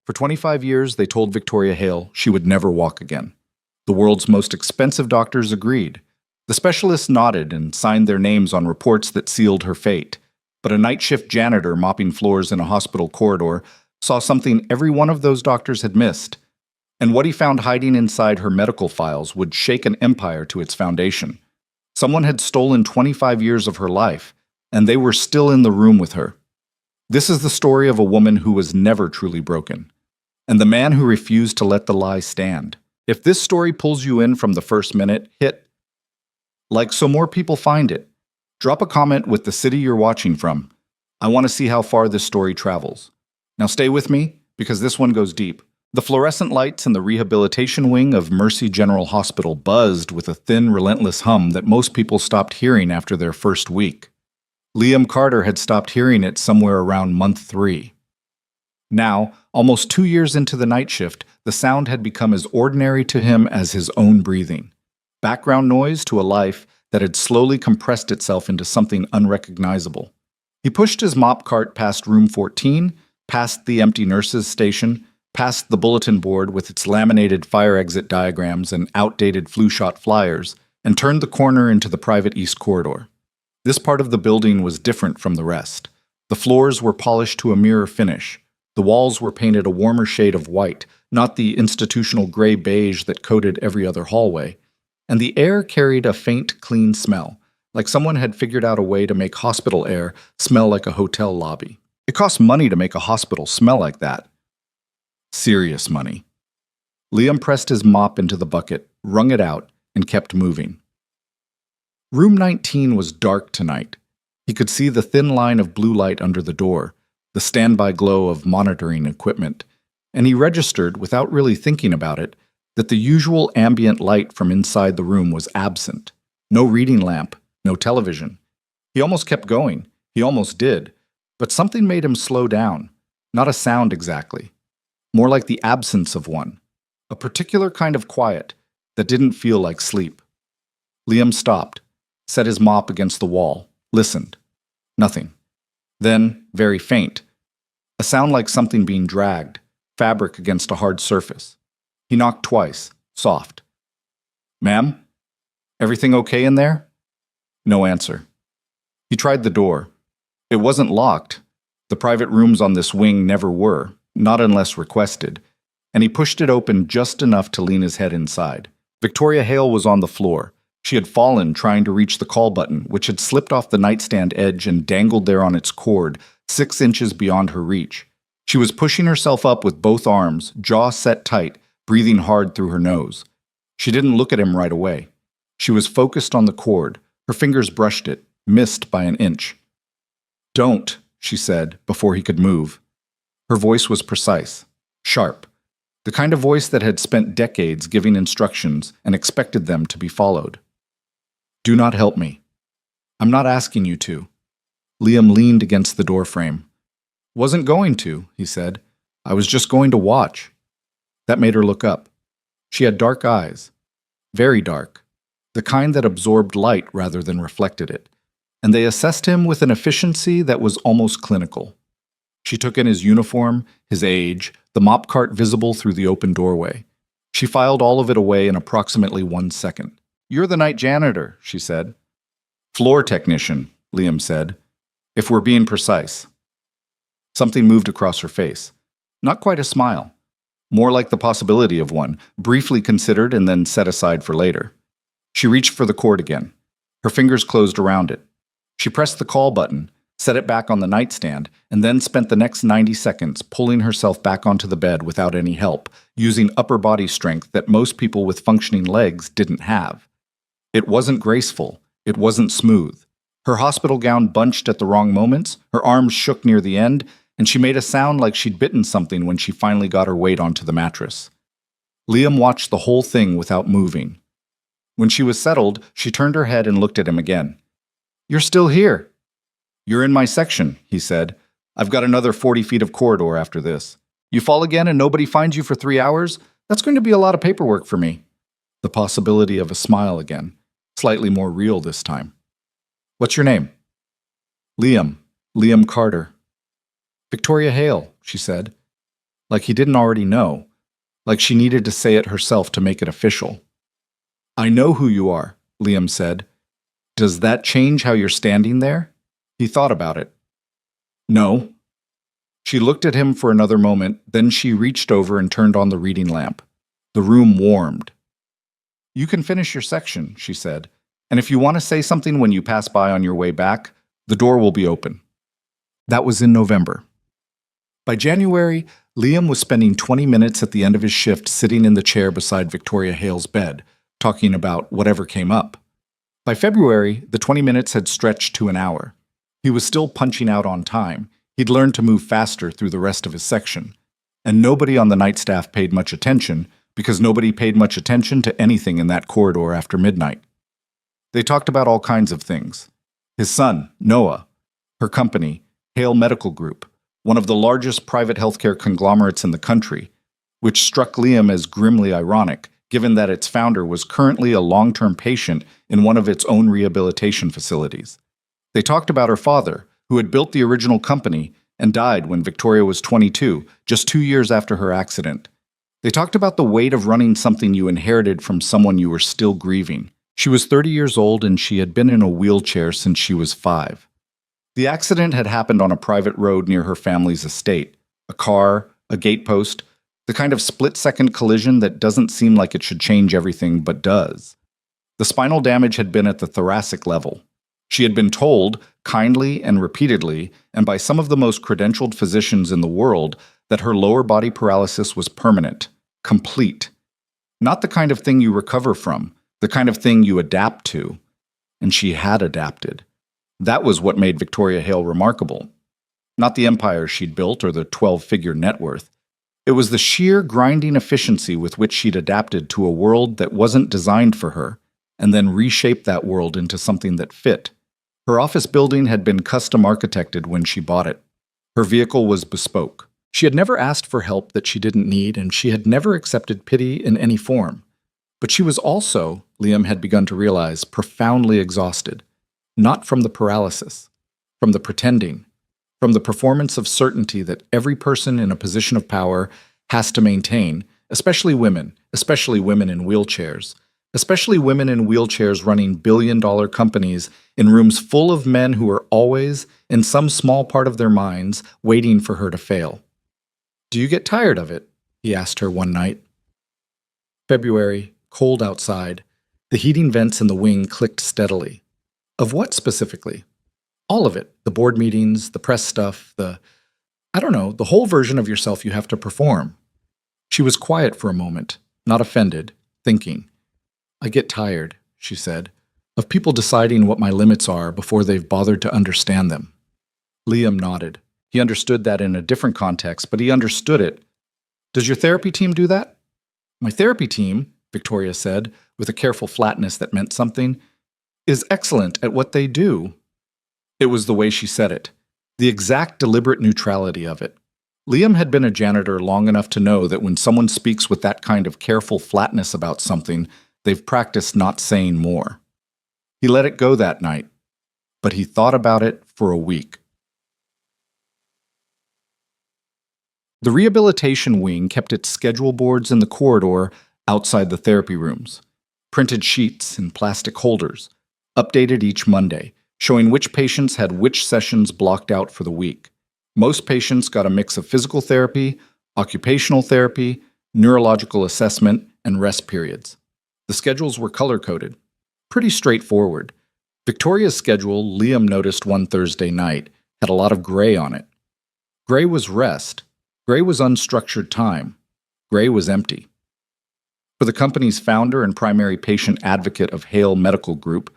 For 25 years, they told Victoria Hale she would never walk again. The world's most expensive doctors agreed. The specialists nodded and signed their names on reports that sealed her fate. But a night shift janitor mopping floors in a hospital corridor saw something every one of those doctors had missed. And what he found hiding inside her medical files would shake an empire to its foundation. Someone had stolen 25 years of her life, and they were still in the room with her. This is the story of a woman who was never truly broken, and the man who refused to let the lie stand. If this story pulls you in from the first minute, hit like so more people find it. Drop a comment with the city you're watching from. I want to see how far this story travels. Now stay with me, because this one goes deep. The fluorescent lights in the rehabilitation wing of Mercy General Hospital buzzed with a thin, relentless hum that most people stopped hearing after their first week. Liam Carter had stopped hearing it somewhere around month 3. Now, almost 2 years into the night shift, the sound had become as ordinary to him as his own breathing. Background noise to a life that had slowly compressed itself into something unrecognizable. He pushed his mop cart past room 14, past the empty nurses' station, past the bulletin board with its laminated fire exit diagrams and outdated flu shot flyers, and turned the corner into the private east corridor. This part of the building was different from the rest. The floors were polished to a mirror finish. The walls were painted a warmer shade of white, not the institutional gray beige that coated every other hallway. And the air carried a faint, clean smell, like someone had figured out a way to make hospital air smell like a hotel lobby. It costs money to make a hospital smell like that. Serious money. Liam pressed his mop into the bucket, wrung it out, and kept moving. Room 19 was dark tonight. He could see the thin line of blue light under the door, the standby glow of monitoring equipment, and he registered, without really thinking about it, that the usual ambient light from inside the room was absent. No reading lamp, no television. He almost kept going. He almost did. But something made him slow down. Not a sound exactly. More like the absence of one. A particular kind of quiet that didn't feel like sleep. Liam stopped, set his mop against the wall, listened. Nothing. Then, very faint, a sound like something being dragged, fabric against a hard surface. He knocked twice, soft. "Ma'am? Everything okay in there?" No answer. He tried the door. It wasn't locked. The private rooms on this wing never were, not unless requested, and he pushed it open just enough to lean his head inside. Victoria Hale was on the floor. She had fallen trying to reach the call button, which had slipped off the nightstand edge and dangled there on its cord, 6 inches beyond her reach. She was pushing herself up with both arms, jaw set tight, breathing hard through her nose. She didn't look at him right away. She was focused on the cord. Her fingers brushed it, missed by an inch. "Don't," she said, before he could move. Her voice was precise, sharp, the kind of voice that had spent decades giving instructions and expected them to be followed. "Do not help me. I'm not asking you to." Liam leaned against the doorframe. "Wasn't going to," he said. "I was just going to watch." That made her look up. She had dark eyes, very dark, the kind that absorbed light rather than reflected it, and they assessed him with an efficiency that was almost clinical. She took in his uniform, his age, the mop cart visible through the open doorway. She filed all of it away in approximately 1 second. "You're the night janitor," she said. "Floor technician," Liam said, "if we're being precise." Something moved across her face. Not quite a smile. More like the possibility of one, briefly considered and then set aside for later. She reached for the cord again. Her fingers closed around it. She pressed the call button, set it back on the nightstand, and then spent the next 90 seconds pulling herself back onto the bed without any help, using upper body strength that most people with functioning legs didn't have. It wasn't graceful. It wasn't smooth. Her hospital gown bunched at the wrong moments, her arms shook near the end, and she made a sound like she'd bitten something when she finally got her weight onto the mattress. Liam watched the whole thing without moving. When she was settled, she turned her head and looked at him again. "You're still here." "You're in my section," he said. "I've got another 40 feet of corridor after this. You fall again and nobody finds you for 3 hours? That's going to be a lot of paperwork for me." The possibility of a smile again, slightly more real this time. "What's your name?" "Liam. Liam Carter." "Victoria Hale," she said. like he didn't already know, like she needed to say it herself to make it official. "I know who you are," Liam said. "Does that change how you're standing there?" He thought about it. "No." She looked at him for another moment, then she reached over and turned on the reading lamp. The room warmed. "You can finish your section," she said, "and if you want to say something when you pass by on your way back, the door will be open." That was in November. By January, Liam was spending 20 minutes at the end of his shift sitting in the chair beside Victoria Hale's bed, talking about whatever came up. By February, the 20 minutes had stretched to an hour. He was still punching out on time. He'd learned to move faster through the rest of his section. And nobody on the night staff paid much attention, because nobody paid much attention to anything in that corridor after midnight. They talked about all kinds of things. His son, Noah, her company, Hale Medical Group, one of the largest private healthcare conglomerates in the country, which struck Liam as grimly ironic, given that its founder was currently a long-term patient in one of its own rehabilitation facilities. They talked about her father, who had built the original company and died when Victoria was 22, just 2 years after her accident. They talked about the weight of running something you inherited from someone you were still grieving. She was 30 years old and she had been in a wheelchair since she was 5. The accident had happened on a private road near her family's estate. A car, a gatepost, the kind of split-second collision that doesn't seem like it should change everything but does. The spinal damage had been at the thoracic level. She had been told, kindly and repeatedly, and by some of the most credentialed physicians in the world, that her lower body paralysis was permanent, complete. Not the kind of thing you recover from, the kind of thing you adapt to. And she had adapted. That was what made Victoria Hale remarkable. Not the empire she'd built or the 12-figure net worth. It was the sheer grinding efficiency with which she'd adapted to a world that wasn't designed for her, and then reshaped that world into something that fit. Her office building had been custom architected when she bought it. Her vehicle was bespoke. She had never asked for help that she didn't need, and she had never accepted pity in any form. But she was also, Liam had begun to realize, profoundly exhausted. Not from the paralysis, from the pretending, from the performance of certainty that every person in a position of power has to maintain, especially women in wheelchairs, especially women in wheelchairs running billion-dollar companies in rooms full of men who are always, in some small part of their minds, waiting for her to fail. "Do you get tired of it?" he asked her one night. February, cold outside. The heating vents in the wing clicked steadily. Of what specifically? All of it. The board meetings, the press stuff, the whole version of yourself you have to perform. She was quiet for a moment, not offended, thinking. "I get tired," she said, "of people deciding what my limits are before they've bothered to understand them." Liam nodded. He understood that in a different context, but he understood it. "Does your therapy team do that?" "My therapy team," Victoria said, with a careful flatness that meant something, "is excellent at what they do." It was the way she said it, the exact deliberate neutrality of it. Liam had been a janitor long enough to know that when someone speaks with that kind of careful flatness about something, they've practiced not saying more. He let it go that night, but he thought about it for a week. The rehabilitation wing kept its schedule boards in the corridor outside the therapy rooms, printed sheets in plastic holders, updated each Monday, showing which patients had which sessions blocked out for the week. Most patients got a mix of physical therapy, occupational therapy, neurological assessment, and rest periods. The schedules were color-coded. Pretty straightforward. Victoria's schedule, Liam noticed one Thursday night, had a lot of gray on it. Gray was rest. Gray was unstructured time. Gray was empty. For the company's founder and primary patient advocate of Hale Medical Group,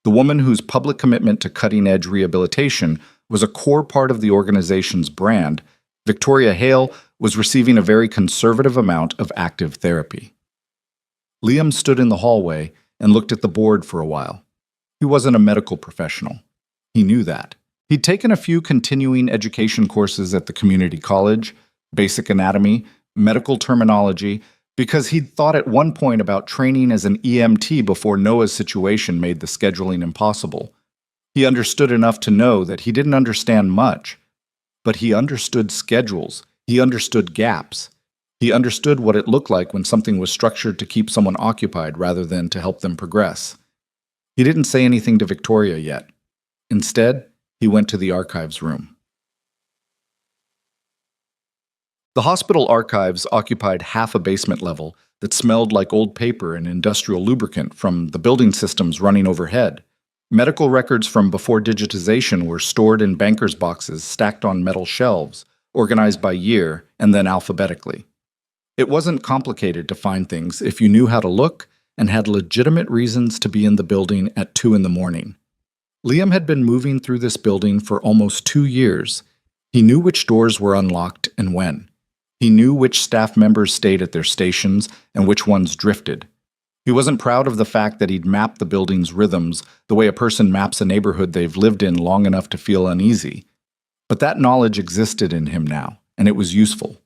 the woman whose public commitment to cutting-edge rehabilitation was a core part of the organization's brand, Victoria Hale was receiving a very conservative amount of active therapy. Liam stood in the hallway and looked at the board for a while. He wasn't a medical professional. He knew that. He'd taken a few continuing education courses at the community college, basic anatomy, medical terminology, because he'd thought at one point about training as an EMT before Noah's situation made the scheduling impossible. He understood enough to know that he didn't understand much, but he understood schedules. He understood gaps. He understood what it looked like when something was structured to keep someone occupied rather than to help them progress. He didn't say anything to Victoria yet. Instead, he went to the archives room. The hospital archives occupied half a basement level that smelled like old paper and industrial lubricant from the building systems running overhead. Medical records from before digitization were stored in bankers' boxes stacked on metal shelves, organized by year and then alphabetically. It wasn't complicated to find things if you knew how to look and had legitimate reasons to be in the building at 2 in the morning. Liam had been moving through this building for almost 2 years. He knew which doors were unlocked and when. He knew which staff members stayed at their stations and which ones drifted. He wasn't proud of the fact that he'd mapped the building's rhythms the way a person maps a neighborhood they've lived in long enough to feel uneasy. But that knowledge existed in him now, and it was useful.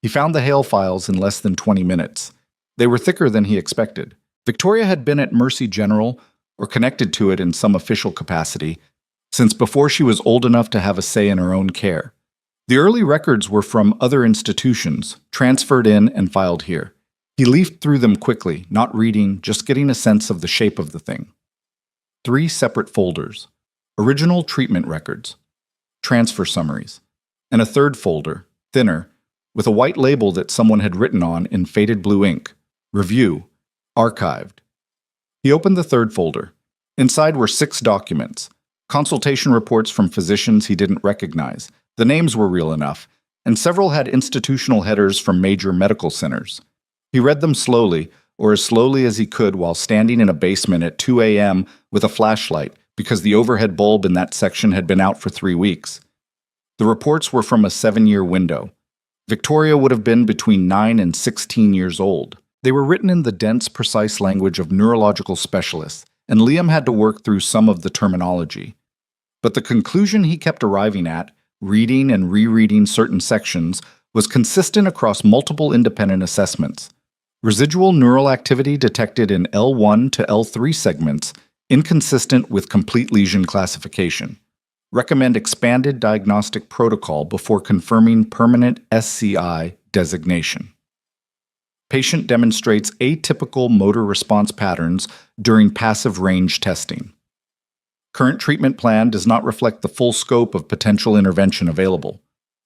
He found the Hale files in less than 20 minutes. They were thicker than he expected. Victoria had been at Mercy General, or connected to it in some official capacity, since before she was old enough to have a say in her own care. The early records were from other institutions, transferred in and filed here. He leafed through them quickly, not reading, just getting a sense of the shape of the thing. 3 separate folders: original treatment records, transfer summaries, and a third folder, thinner, with a white label that someone had written on in faded blue ink: Review, Archived. He opened the third folder. Inside were 6 documents, consultation reports from physicians he didn't recognize. The names were real enough, and several had institutional headers from major medical centers. He read them slowly, or as slowly as he could while standing in a basement at 2 a.m. with a flashlight because the overhead bulb in that section had been out for 3 weeks. The reports were from a 7-year window. Victoria would have been between 9 and 16 years old. They were written in the dense, precise language of neurological specialists, and Liam had to work through some of the terminology. But the conclusion he kept arriving at, reading and rereading certain sections, was consistent across multiple independent assessments. Residual neural activity detected in L1 to L3 segments, inconsistent with complete lesion classification. Recommend expanded diagnostic protocol before confirming permanent SCI designation. Patient demonstrates atypical motor response patterns during passive range testing. Current treatment plan does not reflect the full scope of potential intervention available.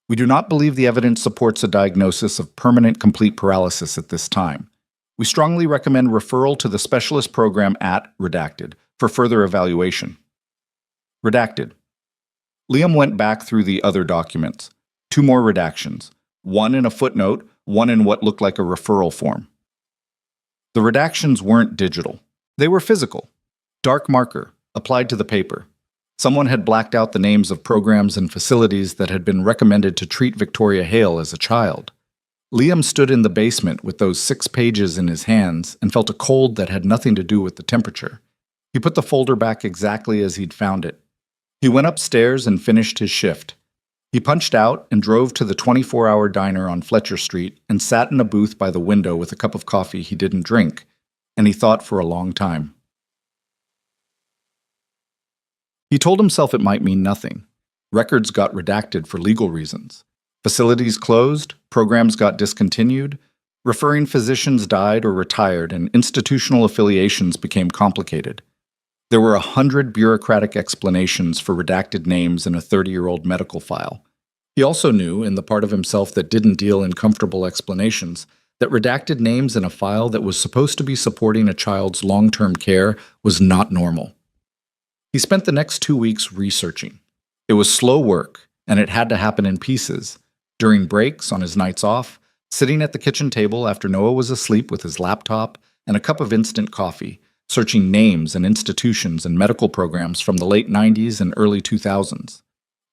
We do not believe the evidence supports a diagnosis of permanent complete paralysis at this time. We strongly recommend referral to the specialist program at Redacted for further evaluation. Redacted. Liam went back through the other documents. 2 more redactions, one in a footnote, one in what looked like a referral form. The redactions weren't digital. They were physical. Dark marker, applied to the paper. Someone had blacked out the names of programs and facilities that had been recommended to treat Victoria Hale as a child. Liam stood in the basement with those 6 pages in his hands and felt a cold that had nothing to do with the temperature. He put the folder back exactly as he'd found it. He went upstairs and finished his shift. He punched out and drove to the 24-hour diner on Fletcher Street and sat in a booth by the window with a cup of coffee he didn't drink, and he thought for a long time. He told himself it might mean nothing. Records got redacted for legal reasons. Facilities closed, programs got discontinued, referring physicians died or retired, and institutional affiliations became complicated. There were 100 bureaucratic explanations for redacted names in a 30-year-old medical file. He also knew, in the part of himself that didn't deal in comfortable explanations, that redacted names in a file that was supposed to be supporting a child's long-term care was not normal. He spent the next 2 weeks researching. It was slow work, and it had to happen in pieces. During breaks, on his nights off, sitting at the kitchen table after Noah was asleep with his laptop and a cup of instant coffee, searching names and institutions and medical programs from the late 90s and early 2000s.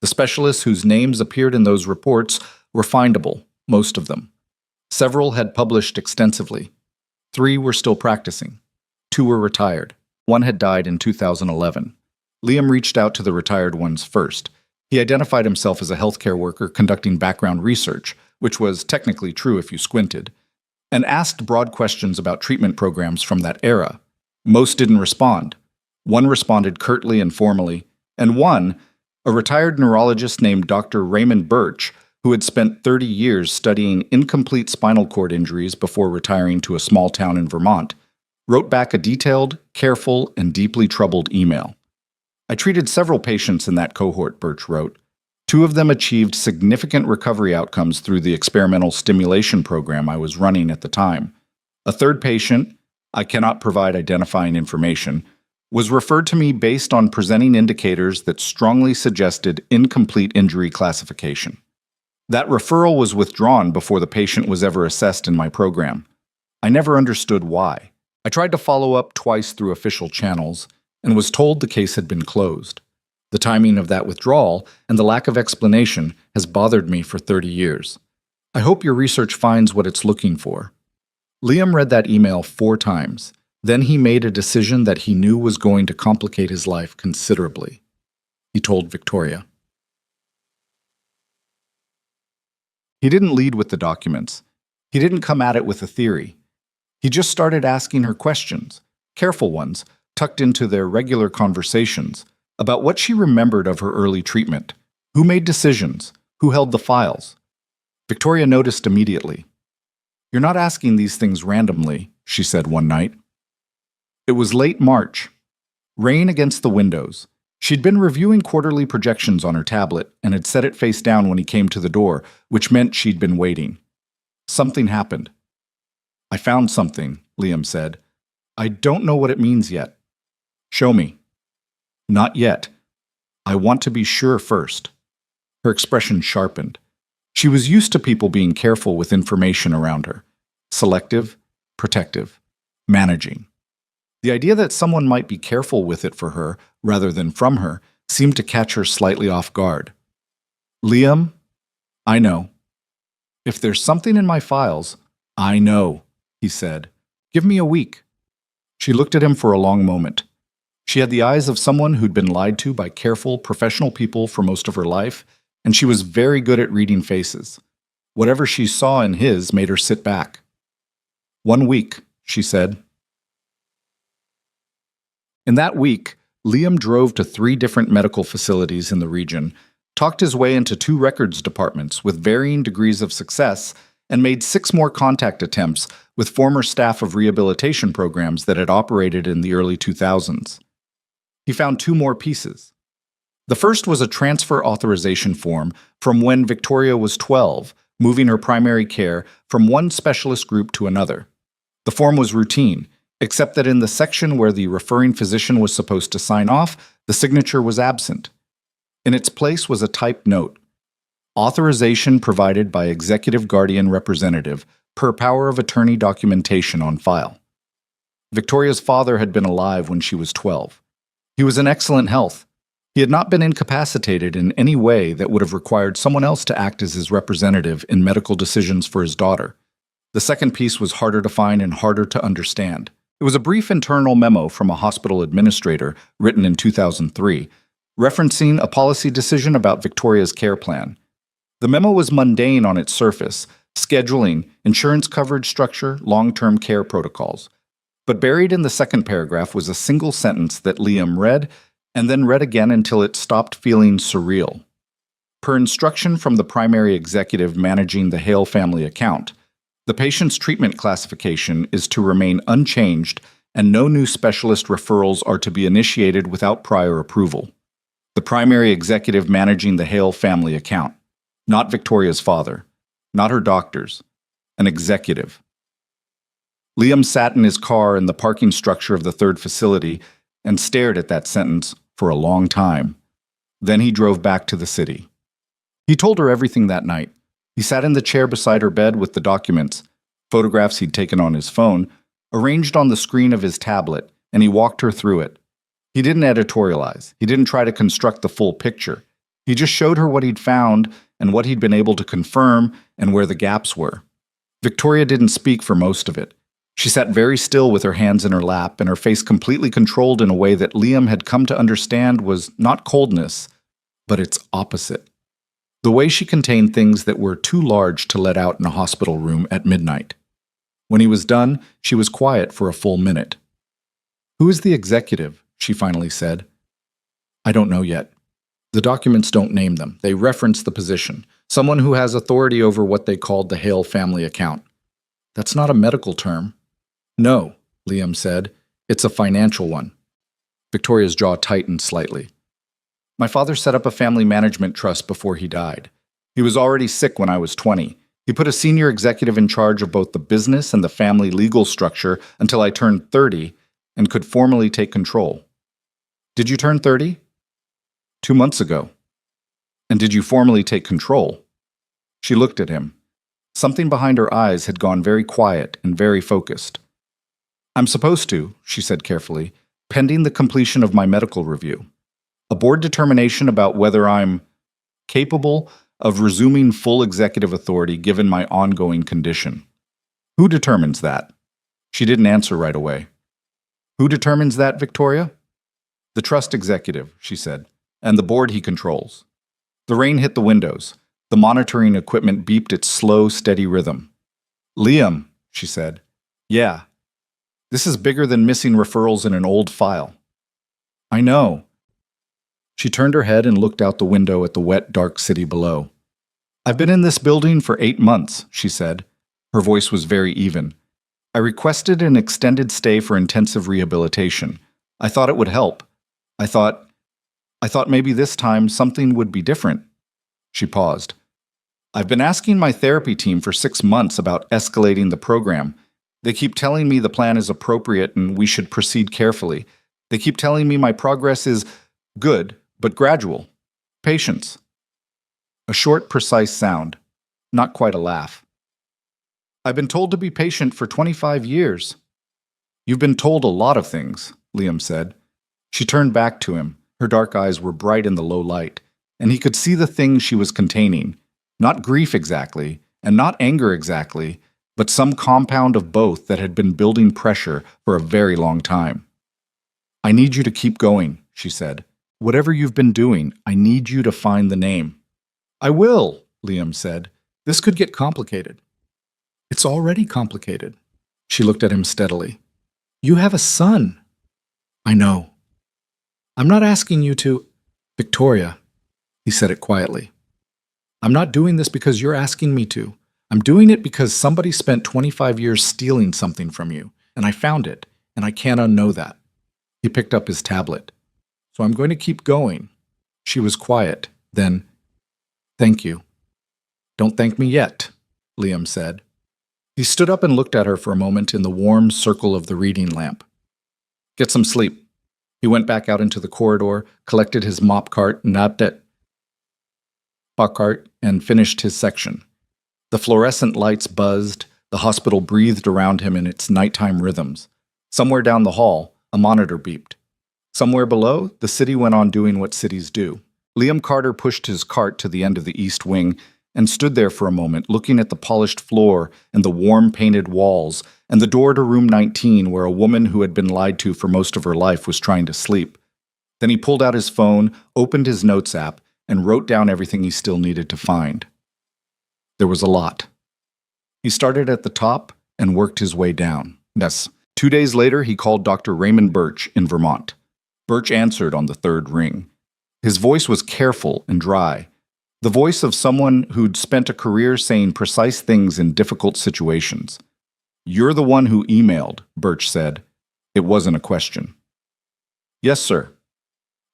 The specialists whose names appeared in those reports were findable, most of them. Several had published extensively. 3 were still practicing. 2 were retired. 1 had died in 2011. Liam reached out to the retired ones first. He identified himself as a healthcare worker conducting background research, which was technically true if you squinted, and asked broad questions about treatment programs from that era. Most didn't respond. 1 responded curtly and formally, and 1, a retired neurologist named Dr. Raymond Birch, who had spent 30 years studying incomplete spinal cord injuries before retiring to a small town in Vermont, wrote back a detailed, careful, and deeply troubled email. I treated several patients in that cohort, Birch wrote. 2 of them achieved significant recovery outcomes through the experimental stimulation program I was running at the time. A third patient, I cannot provide identifying information, was referred to me based on presenting indicators that strongly suggested incomplete injury classification. That referral was withdrawn before the patient was ever assessed in my program. I never understood why. I tried to follow up twice through official channels and was told the case had been closed. The timing of that withdrawal and the lack of explanation has bothered me for 30 years. I hope your research finds what it's looking for. Liam read that email 4 times. Then he made a decision that he knew was going to complicate his life considerably. He told Victoria. He didn't lead with the documents. He didn't come at it with a theory. He just started asking her questions, careful ones, tucked into their regular conversations, about what she remembered of her early treatment, who made decisions, who held the files. Victoria noticed immediately. "You're not asking these things randomly," she said one night. It was late March. Rain against the windows. She'd been reviewing quarterly projections on her tablet and had set it face down when he came to the door, which meant she'd been waiting. Something happened. "I found something," Liam said. "I don't know what it means yet." "Show me." "Not yet. I want to be sure first." Her expression sharpened. She was used to people being careful with information around her. Selective, protective, managing. The idea that someone might be careful with it for her, rather than from her, seemed to catch her slightly off guard. "Liam, I know. If there's something in my files, I know," he said. "Give me a week." She looked at him for a long moment. She had the eyes of someone who'd been lied to by careful, professional people for most of her life, and she was very good at reading faces. Whatever she saw in his made her sit back. "1 week," she said. In that week, Liam drove to 3 different medical facilities in the region, talked his way into 2 records departments with varying degrees of success, and made 6 more contact attempts with former staff of rehabilitation programs that had operated in the early 2000s. He found 2 more pieces. The first was a transfer authorization form from when Victoria was 12, moving her primary care from one specialist group to another. The form was routine, except that in the section where the referring physician was supposed to sign off, the signature was absent. In its place was a typed note. Authorization provided by Executive Guardian Representative per power of attorney documentation on file. Victoria's father had been alive when she was 12. He was in excellent health. He had not been incapacitated in any way that would have required someone else to act as his representative in medical decisions for his daughter. The second piece was harder to find and harder to understand. It was a brief internal memo from a hospital administrator written in 2003, referencing a policy decision about Victoria's care plan. The memo was mundane on its surface, scheduling, insurance coverage structure, long-term care protocols. But buried in the second paragraph was a single sentence that Liam read and then read again until it stopped feeling surreal. Per instruction from the primary executive managing the Hale family account, the patient's treatment classification is to remain unchanged and no new specialist referrals are to be initiated without prior approval. The primary executive managing the Hale family account, not Victoria's father, not her doctors, an executive. Liam sat in his car in the parking structure of the third facility and stared at that sentence for a long time. Then he drove back to the city. He told her everything that night. He sat in the chair beside her bed with the documents, photographs he'd taken on his phone, arranged on the screen of his tablet, and he walked her through it. He didn't editorialize. He didn't try to construct the full picture. He just showed her what he'd found and what he'd been able to confirm and where the gaps were. Victoria didn't speak for most of it. She sat very still with her hands in her lap and her face completely controlled in a way that Liam had come to understand was not coldness, but its opposite. The way she contained things that were too large to let out in a hospital room at midnight. When he was done, she was quiet for a full minute. "Who is the executive?" she finally said. "I don't know yet. The documents don't name them. They reference the position. Someone who has authority over what they called the Hale family account. That's not a medical term. No, Liam said. It's a financial one. Victoria's jaw tightened slightly. My father set up a family management trust before he died. He was already sick when I was 20. He put a senior executive in charge of both the business and the family legal structure until I turned 30 and could formally take control. Did you turn 30? 2 months ago. And did you formally take control? She looked at him. Something behind her eyes had gone very quiet and very focused. I'm supposed to, she said carefully, pending the completion of my medical review. A board determination about whether I'm capable of resuming full executive authority given my ongoing condition. Who determines that? She didn't answer right away. Who determines that, Victoria? The trust executive, she said, and the board he controls. The rain hit the windows. The monitoring equipment beeped its slow, steady rhythm. Liam, she said. Yeah. This is bigger than missing referrals in an old file. I know. She turned her head and looked out the window at the wet, dark city below. I've been in this building for 8 months, she said. Her voice was very even. I requested an extended stay for intensive rehabilitation. I thought it would help. I thought maybe this time something would be different. She paused. I've been asking my therapy team for 6 months about escalating the program. They keep telling me the plan is appropriate and we should proceed carefully. They keep telling me my progress is good, but gradual. Patience. A short, precise sound. Not quite a laugh. I've been told to be patient for 25 years. You've been told a lot of things, Liam said. She turned back to him. Her dark eyes were bright in the low light, and he could see the things she was containing. Not grief exactly, and not anger exactly, but some compound of both that had been building pressure for a very long time. I need you to keep going, she said. Whatever you've been doing, I need you to find the name. I will, Liam said. This could get complicated. It's already complicated. She looked at him steadily. You have a son. I know. I'm not asking you to... Victoria, he said it quietly. I'm not doing this because you're asking me to. I'm doing it because somebody spent 25 years stealing something from you, and I found it, and I can't unknow that. He picked up his tablet. So I'm going to keep going. She was quiet. Then, thank you. Don't thank me yet, Liam said. He stood up and looked at her for a moment in the warm circle of the reading lamp. Get some sleep. He went back out into the corridor, collected his mop cart, and finished his section. The fluorescent lights buzzed, the hospital breathed around him in its nighttime rhythms. Somewhere down the hall, a monitor beeped. Somewhere below, the city went on doing what cities do. Liam Carter pushed his cart to the end of the east wing and stood there for a moment, looking at the polished floor and the warm painted walls and the door to room 19 where a woman who had been lied to for most of her life was trying to sleep. Then he pulled out his phone, opened his notes app, and wrote down everything he still needed to find. There was a lot. He started at the top and worked his way down. Yes. 2 days later, he called Dr. Raymond Birch in Vermont. Birch answered on the third ring. His voice was careful and dry, the voice of someone who'd spent a career saying precise things in difficult situations. You're the one who emailed, Birch said. It wasn't a question. Yes, sir.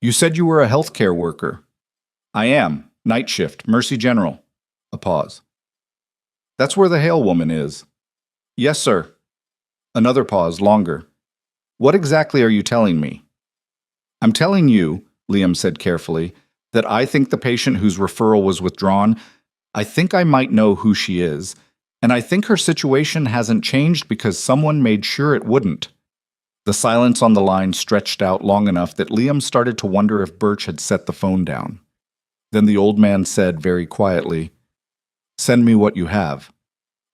You said you were a healthcare worker. I am. Night shift, Mercy General. A pause. That's where the Hale woman is. Yes, sir. Another pause, longer. What exactly are you telling me? I'm telling you, Liam said carefully, that I think the patient whose referral was withdrawn, I think I might know who she is, and I think her situation hasn't changed because someone made sure it wouldn't. The silence on the line stretched out long enough that Liam started to wonder if Birch had set the phone down. Then the old man said very quietly, Send me what you have.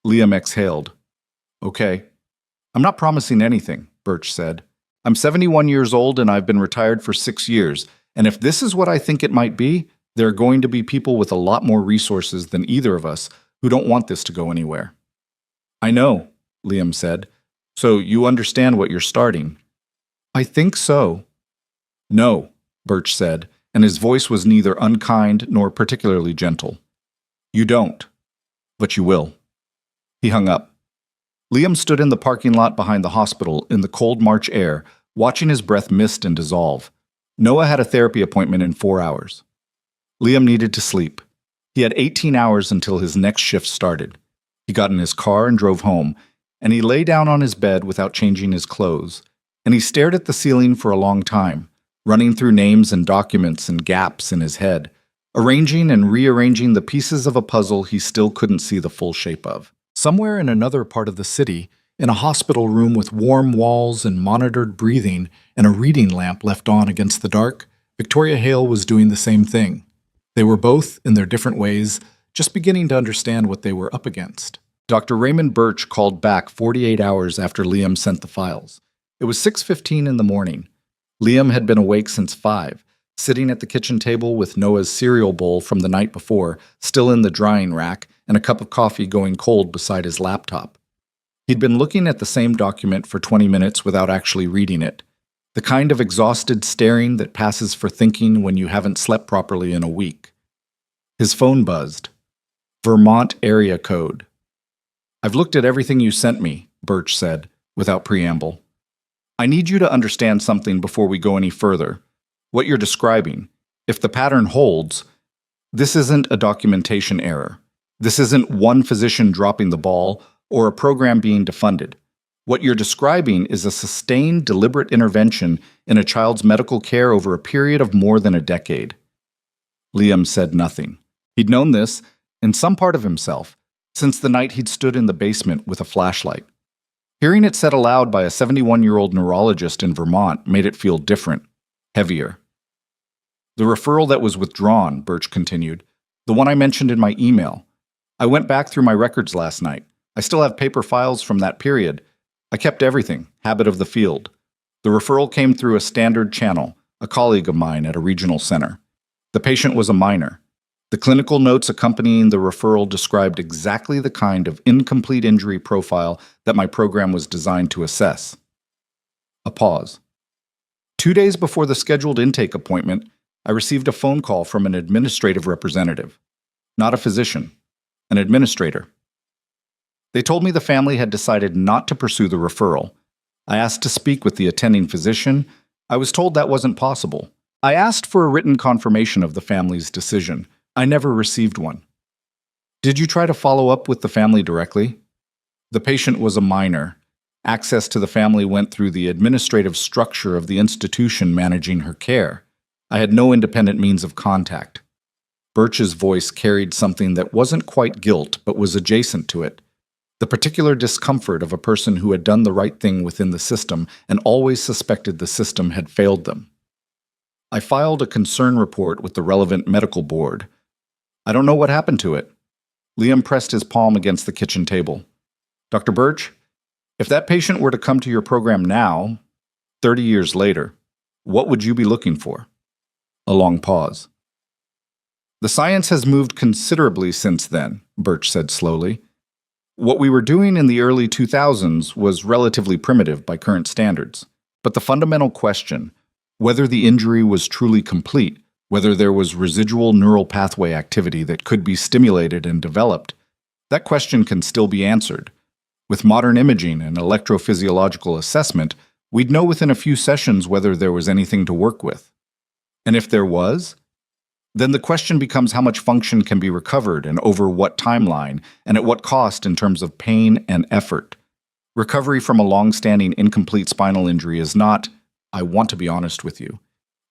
Liam exhaled. Okay. I'm not promising anything, Birch said. I'm 71 years old and I've been retired for 6 years, and if this is what I think it might be, there are going to be people with a lot more resources than either of us who don't want this to go anywhere. I know, Liam said. So you understand what you're starting? I think so. No, Birch said, and his voice was neither unkind nor particularly gentle. You don't, but you will. He hung up. Liam stood in the parking lot behind the hospital in the cold March air, watching his breath mist and dissolve. Noah had a therapy appointment in 4 hours. Liam needed to sleep. He had 18 hours until his next shift started. He got in his car and drove home, and he lay down on his bed without changing his clothes, and he stared at the ceiling for a long time, running through names and documents and gaps in his head, arranging and rearranging the pieces of a puzzle he still couldn't see the full shape of. Somewhere in another part of the city, in a hospital room with warm walls and monitored breathing and a reading lamp left on against the dark, Victoria Hale was doing the same thing. They were both, in their different ways, just beginning to understand what they were up against. Dr. Raymond Birch called back 48 hours after Liam sent the files. It was 6:15 in the morning. Liam had been awake since 5, sitting at the kitchen table with Noah's cereal bowl from the night before still in the drying rack and a cup of coffee going cold beside his laptop. He'd been looking at the same document for 20 minutes without actually reading it, the kind of exhausted staring that passes for thinking when you haven't slept properly in a week. His phone buzzed. Vermont area code. "I've looked at everything you sent me," Birch said, without preamble. "I need you to understand something before we go any further. What you're describing, if the pattern holds, this isn't a documentation error. This isn't one physician dropping the ball or a program being defunded. What you're describing is a sustained, deliberate intervention in a child's medical care over a period of more than a decade." Liam said nothing. He'd known this, in some part of himself, since the night he'd stood in the basement with a flashlight. Hearing it said aloud by a 71-year-old neurologist in Vermont made it feel different, heavier. "The referral that was withdrawn," Birch continued, "the one I mentioned in my email. I went back through my records last night. I still have paper files from that period. I kept everything, habit of the field. The referral came through a standard channel, a colleague of mine at a regional center. The patient was a minor. The clinical notes accompanying the referral described exactly the kind of incomplete injury profile that my program was designed to assess." A pause. 2 days before the scheduled intake appointment, I received a phone call from an administrative representative. Not a physician, an administrator. They told me the family had decided not to pursue the referral. I asked to speak with the attending physician. I was told that wasn't possible. I asked for a written confirmation of the family's decision. I never received one. "Did you try to follow up with the family directly?" The patient was a minor. Access to the family went through the administrative structure of the institution managing her care. I had no independent means of contact. Birch's voice carried something that wasn't quite guilt, but was adjacent to it. The particular discomfort of a person who had done the right thing within the system and always suspected the system had failed them. I filed a concern report with the relevant medical board. "I don't know what happened to it." Liam pressed his palm against the kitchen table. "Dr. Birch, if that patient were to come to your program now, 30 years later, what would you be looking for?" A long pause. "The science has moved considerably since then," Birch said slowly. "What we were doing in the early 2000s was relatively primitive by current standards. But the fundamental question, whether the injury was truly complete, whether there was residual neural pathway activity that could be stimulated and developed, that question can still be answered. With modern imaging and electrophysiological assessment, we'd know within a few sessions whether there was anything to work with. And if there was, then the question becomes how much function can be recovered and over what timeline and at what cost in terms of pain and effort. Recovery from a long-standing incomplete spinal injury is not, I want to be honest with you,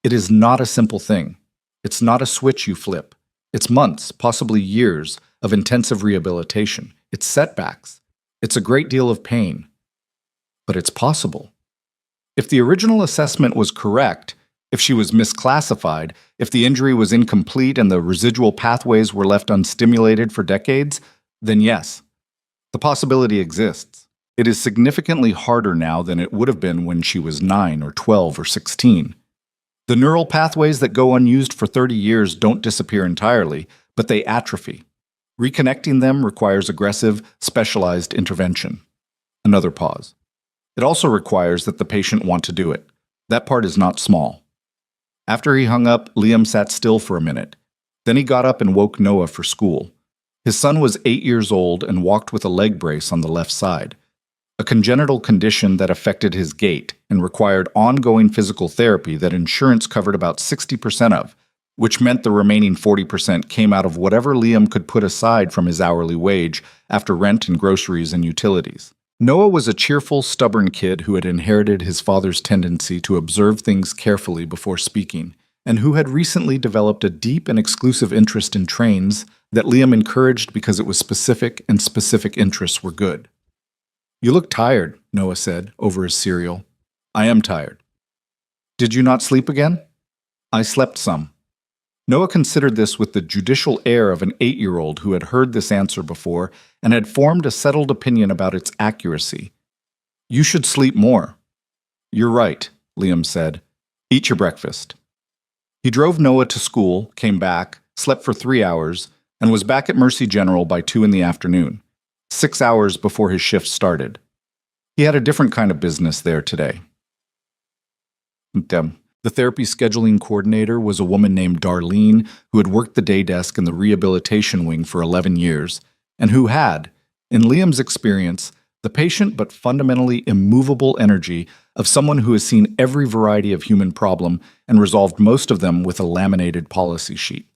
it is not a simple thing. It's not a switch you flip. It's months, possibly years, of intensive rehabilitation. It's setbacks. It's a great deal of pain. But it's possible. If the original assessment was correct, if she was misclassified, if the injury was incomplete and the residual pathways were left unstimulated for decades, then yes, the possibility exists. It is significantly harder now than it would have been when she was 9 or 12 or 16. The neural pathways that go unused for 30 years don't disappear entirely, but they atrophy. Reconnecting them requires aggressive, specialized intervention. Another pause. It also requires that the patient want to do it. That part is not small. After he hung up, Liam sat still for a minute. Then he got up and woke Noah for school. His son was 8 years old and walked with a leg brace on the left side, a congenital condition that affected his gait and required ongoing physical therapy that insurance covered about 60% of, which meant the remaining 40% came out of whatever Liam could put aside from his hourly wage after rent and groceries and utilities. Noah was a cheerful, stubborn kid who had inherited his father's tendency to observe things carefully before speaking, and who had recently developed a deep and exclusive interest in trains that Liam encouraged because it was specific and specific interests were good. "You look tired," Noah said, over his cereal. "I am tired." "Did you not sleep again?" "I slept some." Noah considered this with the judicial air of an 8-year-old who had heard this answer before and had formed a settled opinion about its accuracy. "You should sleep more." "You're right," Liam said. "Eat your breakfast." He drove Noah to school, came back, slept for 3 hours, and was back at Mercy General by 2 in the afternoon, 6 hours before his shift started. He had a different kind of business there today. The therapy scheduling coordinator was a woman named Darlene who had worked the day desk in the rehabilitation wing for 11 years, and who had, in Liam's experience, the patient but fundamentally immovable energy of someone who has seen every variety of human problem and resolved most of them with a laminated policy sheet.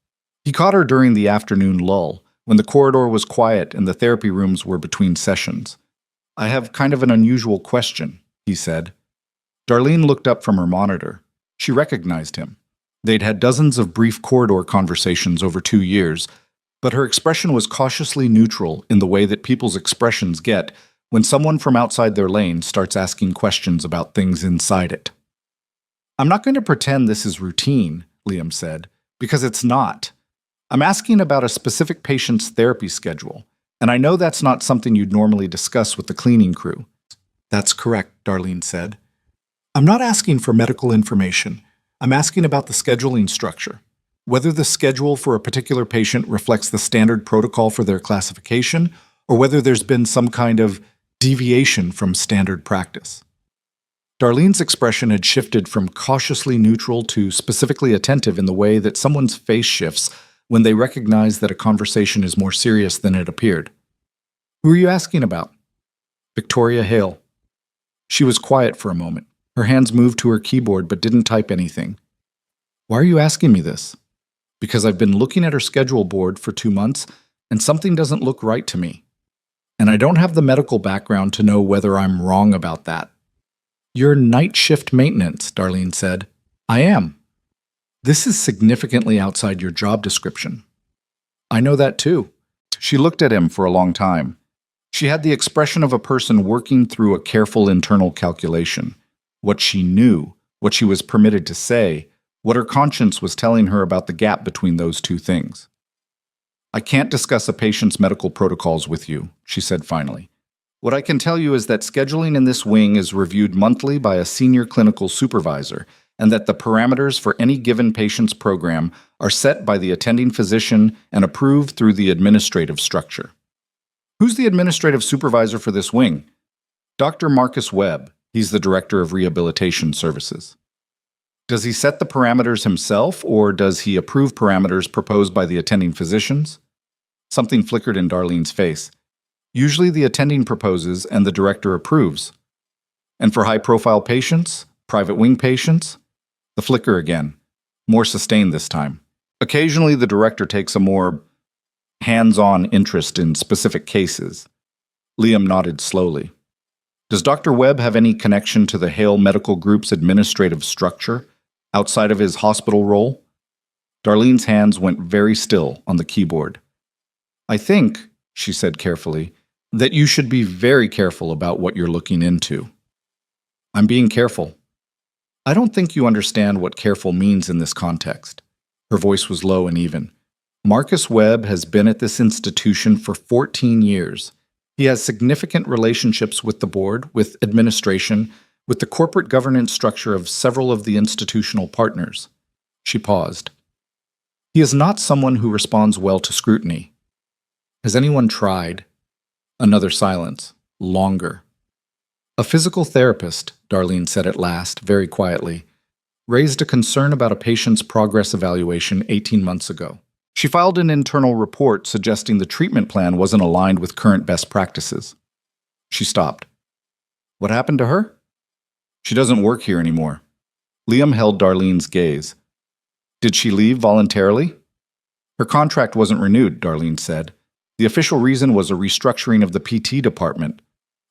He caught her during the afternoon lull, when the corridor was quiet and the therapy rooms were between sessions. "I have kind of an unusual question," he said. Darlene looked up from her monitor. She recognized him. They'd had dozens of brief corridor conversations over 2 years, but her expression was cautiously neutral in the way that people's expressions get when someone from outside their lane starts asking questions about things inside it. "I'm not going to pretend this is routine," Liam said, "because it's not. I'm asking about a specific patient's therapy schedule, and I know that's not something you'd normally discuss with the cleaning crew." "That's correct," Darlene said. "I'm not asking for medical information. I'm asking about the scheduling structure. Whether the schedule for a particular patient reflects the standard protocol for their classification, or whether there's been some kind of deviation from standard practice." Darlene's expression had shifted from cautiously neutral to specifically attentive in the way that someone's face shifts when they recognize that a conversation is more serious than it appeared. "Who are you asking about?" "Victoria Hale." She was quiet for a moment. Her hands moved to her keyboard but didn't type anything. "Why are you asking me this?" "Because I've been looking at her schedule board for 2 months and something doesn't look right to me. And I don't have the medical background to know whether I'm wrong about that." "You're night shift maintenance," Darlene said. "I am." "This is significantly outside your job description." "I know that too." She looked at him for a long time. She had the expression of a person working through a careful internal calculation. What she knew, what she was permitted to say, what her conscience was telling her about the gap between those two things. "I can't discuss a patient's medical protocols with you," she said finally. "What I can tell you is that scheduling in this wing is reviewed monthly by a senior clinical supervisor, and that the parameters for any given patient's program are set by the attending physician and approved through the administrative structure." "Who's the administrative supervisor for this wing?" "Dr. Marcus Webb. He's the director of rehabilitation services." "Does he set the parameters himself, or does he approve parameters proposed by the attending physicians?" Something flickered in Darlene's face. "Usually the attending proposes and the director approves." "And for high-profile patients? Private wing patients?" The flicker again. More sustained this time. "Occasionally the director takes a more hands-on interest in specific cases." Liam nodded slowly. "Does Dr. Webb have any connection to the Hale Medical Group's administrative structure, outside of his hospital role?" Darlene's hands went very still on the keyboard. "I think," she said carefully, "that you should be very careful about what you're looking into." "I'm being careful." "I don't think you understand what careful means in this context." Her voice was low and even. "Marcus Webb has been at this institution for 14 years. He has significant relationships with the board, with administration, with the corporate governance structure of several of the institutional partners." She paused. "He is not someone who responds well to scrutiny." "Has anyone tried?" Another silence. Longer. "A physical therapist," Darlene said at last, very quietly, "raised a concern about a patient's progress evaluation 18 months ago. She filed an internal report suggesting the treatment plan wasn't aligned with current best practices. She stopped. What happened to her? She doesn't work here anymore. Liam held Darlene's gaze. Did she leave voluntarily? Her contract wasn't renewed, Darlene said. The official reason was a restructuring of the PT department.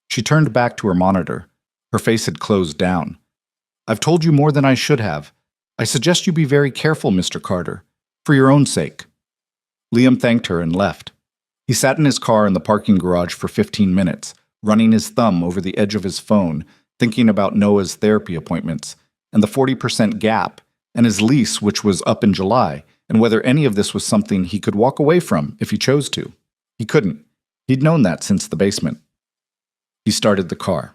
She turned back to her monitor. Her face had closed down. I've told you more than I should have. I suggest you be very careful, Mr. Carter, for your own sake. Liam thanked her and left. He sat in his car in the parking garage for 15 minutes, running his thumb over the edge of his phone, thinking about Noah's therapy appointments, and the 40% gap, and his lease, which was up in July, and whether any of this was something he could walk away from if he chose to. He couldn't. He'd known that since the basement. He started the car.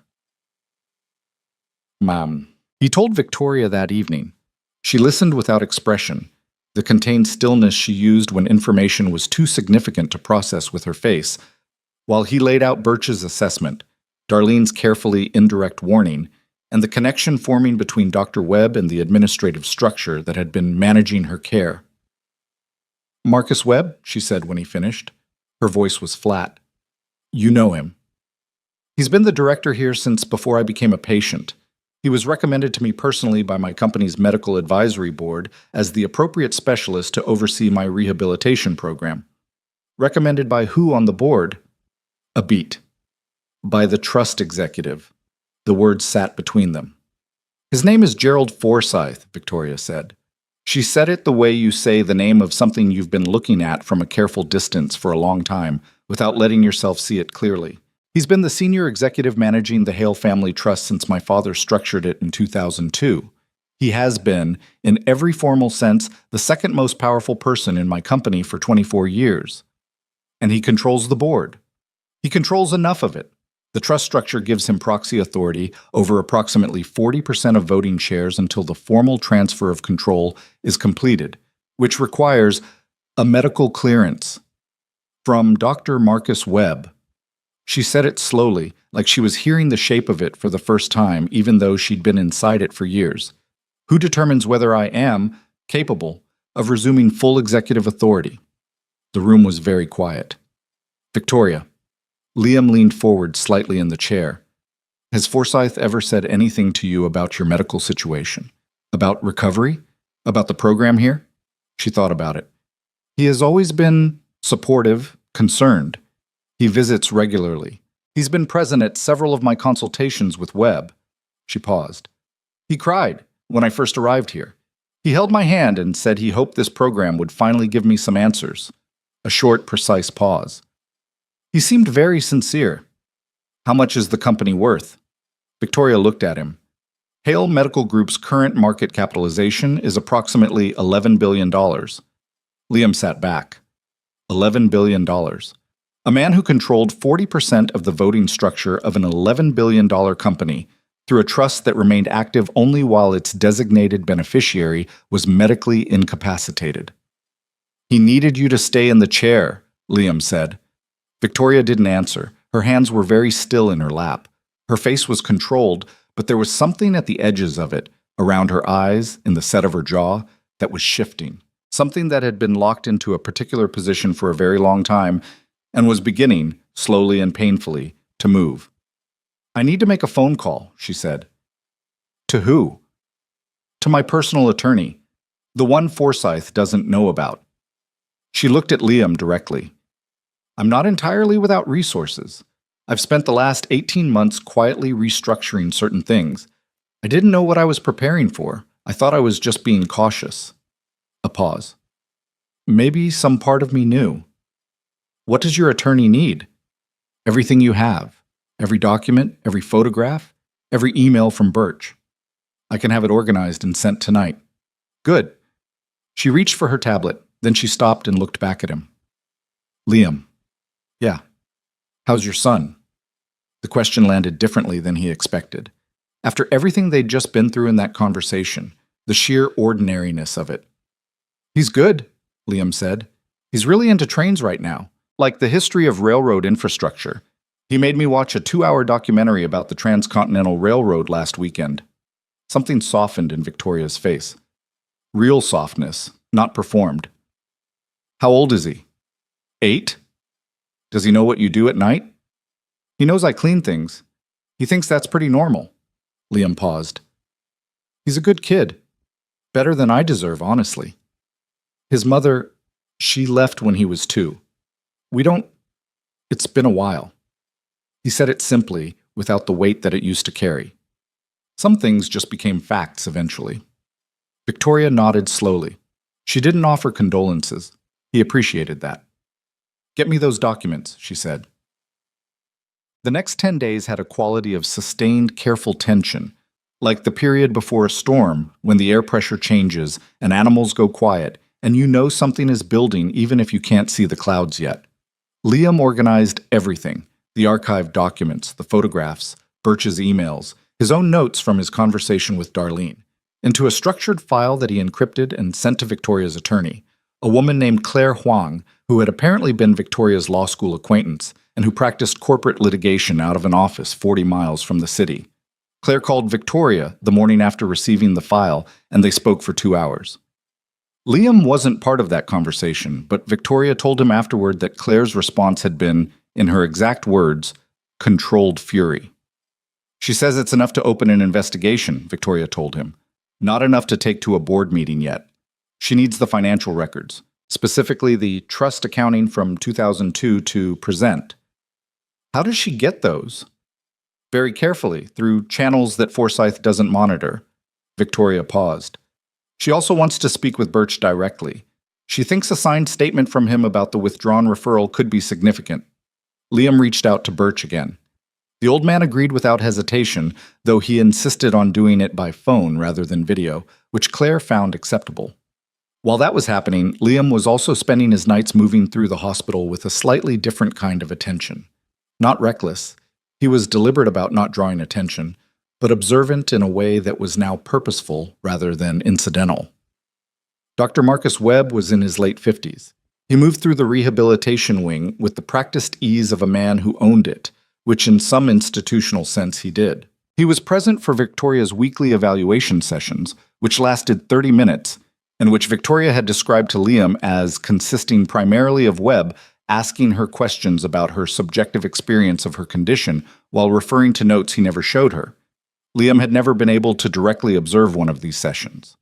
Mom. He told Victoria that evening. She listened without expression, the contained stillness she used when information was too significant to process with her face, while he laid out Birch's assessment, Darlene's carefully indirect warning, and the connection forming between Dr. Webb and the administrative structure that had been managing her care. Marcus Webb, she said when he finished. Her voice was flat. You know him. He's been the director here since before I became a patient. He was recommended to me personally by my company's medical advisory board as the appropriate specialist to oversee my rehabilitation program. Recommended by who on the board? A beat. By the trust executive. The words sat between them. His name is Gerald Forsyth, Victoria said. She said it the way you say the name of something you've been looking at from a careful distance for a long time, without letting yourself see it clearly. He's been the senior executive managing the Hale Family Trust since my father structured it in 2002. He has been, in every formal sense, the second most powerful person in my company for 24 years. And he controls the board. He controls enough of it. The trust structure gives him proxy authority over approximately 40% of voting shares until the formal transfer of control is completed, which requires a medical clearance from Dr. Marcus Webb. She said it slowly, like she was hearing the shape of it for the first time, even though she'd been inside it for years. Who determines whether I am capable of resuming full executive authority? The room was very quiet. Victoria. Liam leaned forward slightly in the chair. Has Forsyth ever said anything to you about your medical situation? About recovery? About the program here? She thought about it. He has always been supportive, concerned. He visits regularly. He's been present at several of my consultations with Webb. She paused. He cried when I first arrived here. He held my hand and said he hoped this program would finally give me some answers. A short, precise pause. He seemed very sincere. How much is the company worth? Victoria looked at him. Hale Medical Group's current market capitalization is approximately $11 billion. Liam sat back. $11 billion. A man who controlled 40% of the voting structure of an $11 billion company through a trust that remained active only while its designated beneficiary was medically incapacitated. He needed you to stay in the chair, Liam said. Victoria didn't answer. Her hands were very still in her lap. Her face was controlled, but there was something at the edges of it, around her eyes, in the set of her jaw, that was shifting. Something that had been locked into a particular position for a very long time and was beginning, slowly and painfully, to move. I need to make a phone call, she said. To who? To my personal attorney, the one Forsyth doesn't know about. She looked at Liam directly. I'm not entirely without resources. I've spent the last 18 months quietly restructuring certain things. I didn't know what I was preparing for. I thought I was just being cautious. A pause. Maybe some part of me knew. What does your attorney need? Everything you have. Every document, every photograph, every email from Birch. I can have it organized and sent tonight. Good. She reached for her tablet, then she stopped and looked back at him. Liam. Yeah. How's your son? The question landed differently than he expected. After everything they'd just been through in that conversation, the sheer ordinariness of it. He's good, Liam said. He's really into trains right now, like the history of railroad infrastructure. He made me watch a 2-hour documentary about the Transcontinental Railroad last weekend. Something softened in Victoria's face. Real softness, not performed. How old is he? 8? Does he know what you do at night? He knows I clean things. He thinks that's pretty normal. Liam paused. He's a good kid. Better than I deserve, honestly. His mother, she left when he was 2. It's been a while. He said it simply, without the weight that it used to carry. Some things just became facts eventually. Victoria nodded slowly. She didn't offer condolences. He appreciated that. Get me those documents, she said. The next 10 days had a quality of sustained, careful tension, like the period before a storm when the air pressure changes and animals go quiet and you know something is building even if you can't see the clouds yet. Liam organized everything, the archived documents, the photographs, Birch's emails, his own notes from his conversation with Darlene, into a structured file that he encrypted and sent to Victoria's attorney, a woman named Claire Huang, who had apparently been Victoria's law school acquaintance and who practiced corporate litigation out of an office 40 miles from the city. Claire called Victoria the morning after receiving the file, and they spoke for 2 hours. Liam wasn't part of that conversation, but Victoria told him afterward that Claire's response had been, in her exact words, controlled fury. She says it's enough to open an investigation, Victoria told him. Not enough to take to a board meeting yet. She needs the financial records, specifically the trust accounting from 2002 to present. How does she get those? Very carefully, through channels that Forsyth doesn't monitor. Victoria paused. She also wants to speak with Birch directly. She thinks a signed statement from him about the withdrawn referral could be significant. Liam reached out to Birch again. The old man agreed without hesitation, though he insisted on doing it by phone rather than video, which Claire found acceptable. While that was happening, Liam was also spending his nights moving through the hospital with a slightly different kind of attention. Not reckless. He was deliberate about not drawing attention, but observant in a way that was now purposeful rather than incidental. Dr. Marcus Webb was in his late 50s. He moved through the rehabilitation wing with the practiced ease of a man who owned it, which in some institutional sense he did. He was present for Victoria's weekly evaluation sessions, which lasted 30 minutes, and which Victoria had described to Liam as consisting primarily of Webb asking her questions about her subjective experience of her condition while referring to notes he never showed her. Liam had never been able to directly observe one of these sessions.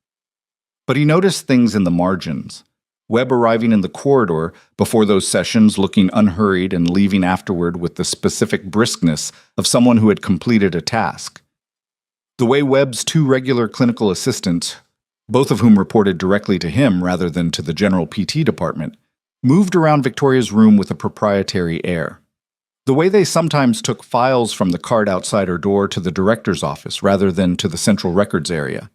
But he noticed things in the margins. Webb arriving in the corridor before those sessions looking unhurried and leaving afterward with the specific briskness of someone who had completed a task. The way Webb's 2 regular clinical assistants, both of whom reported directly to him rather than to the general PT department, moved around Victoria's room with a proprietary air. The way they sometimes took files from the cart outside her door to the director's office rather than to the central records area.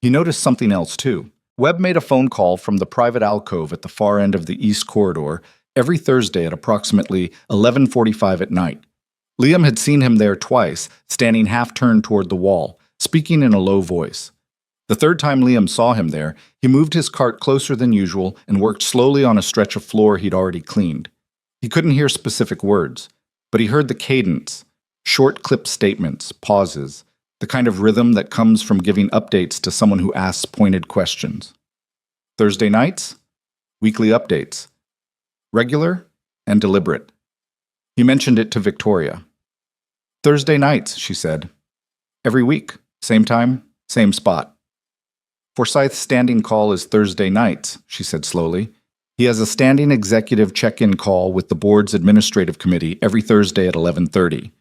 He noticed something else too. Webb made a phone call from the private alcove at the far end of the east corridor every Thursday at approximately 11:45 at night. Liam had seen him there twice, standing half-turned toward the wall, speaking in a low voice. The third time Liam saw him there, he moved his cart closer than usual and worked slowly on a stretch of floor he'd already cleaned. He couldn't hear specific words, but he heard the cadence, short clipped statements, pauses, the kind of rhythm that comes from giving updates to someone who asks pointed questions. Thursday nights, weekly updates. Regular and deliberate. He mentioned it to Victoria. Thursday nights, she said. Every week, same time, same spot. Forsyth's standing call is Thursday nights, she said slowly. He has a standing executive check-in call with the board's administrative committee every Thursday at 11:30.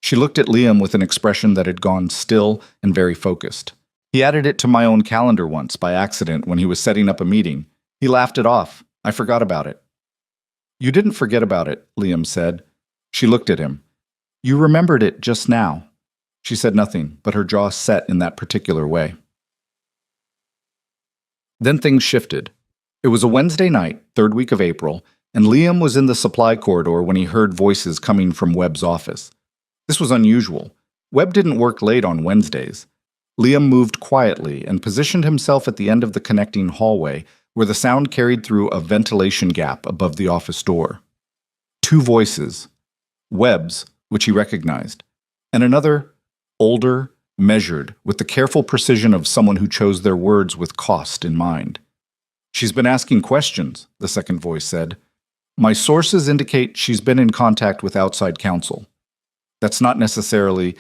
She looked at Liam with an expression that had gone still and very focused. He added it to my own calendar once by accident when he was setting up a meeting. He laughed it off. I forgot about it. You didn't forget about it, Liam said. She looked at him. You remembered it just now. She said nothing, but her jaw set in that particular way. Then things shifted. It was a Wednesday night, 3rd week of April, and Liam was in the supply corridor when he heard voices coming from Webb's office. This was unusual. Webb didn't work late on Wednesdays. Liam moved quietly and positioned himself at the end of the connecting hallway where the sound carried through a ventilation gap above the office door. 2 voices. Webb's, which he recognized, and another, older, measured, with the careful precision of someone who chose their words with cost in mind. She's been asking questions, the second voice said. My sources indicate she's been in contact with outside counsel. That's not necessarily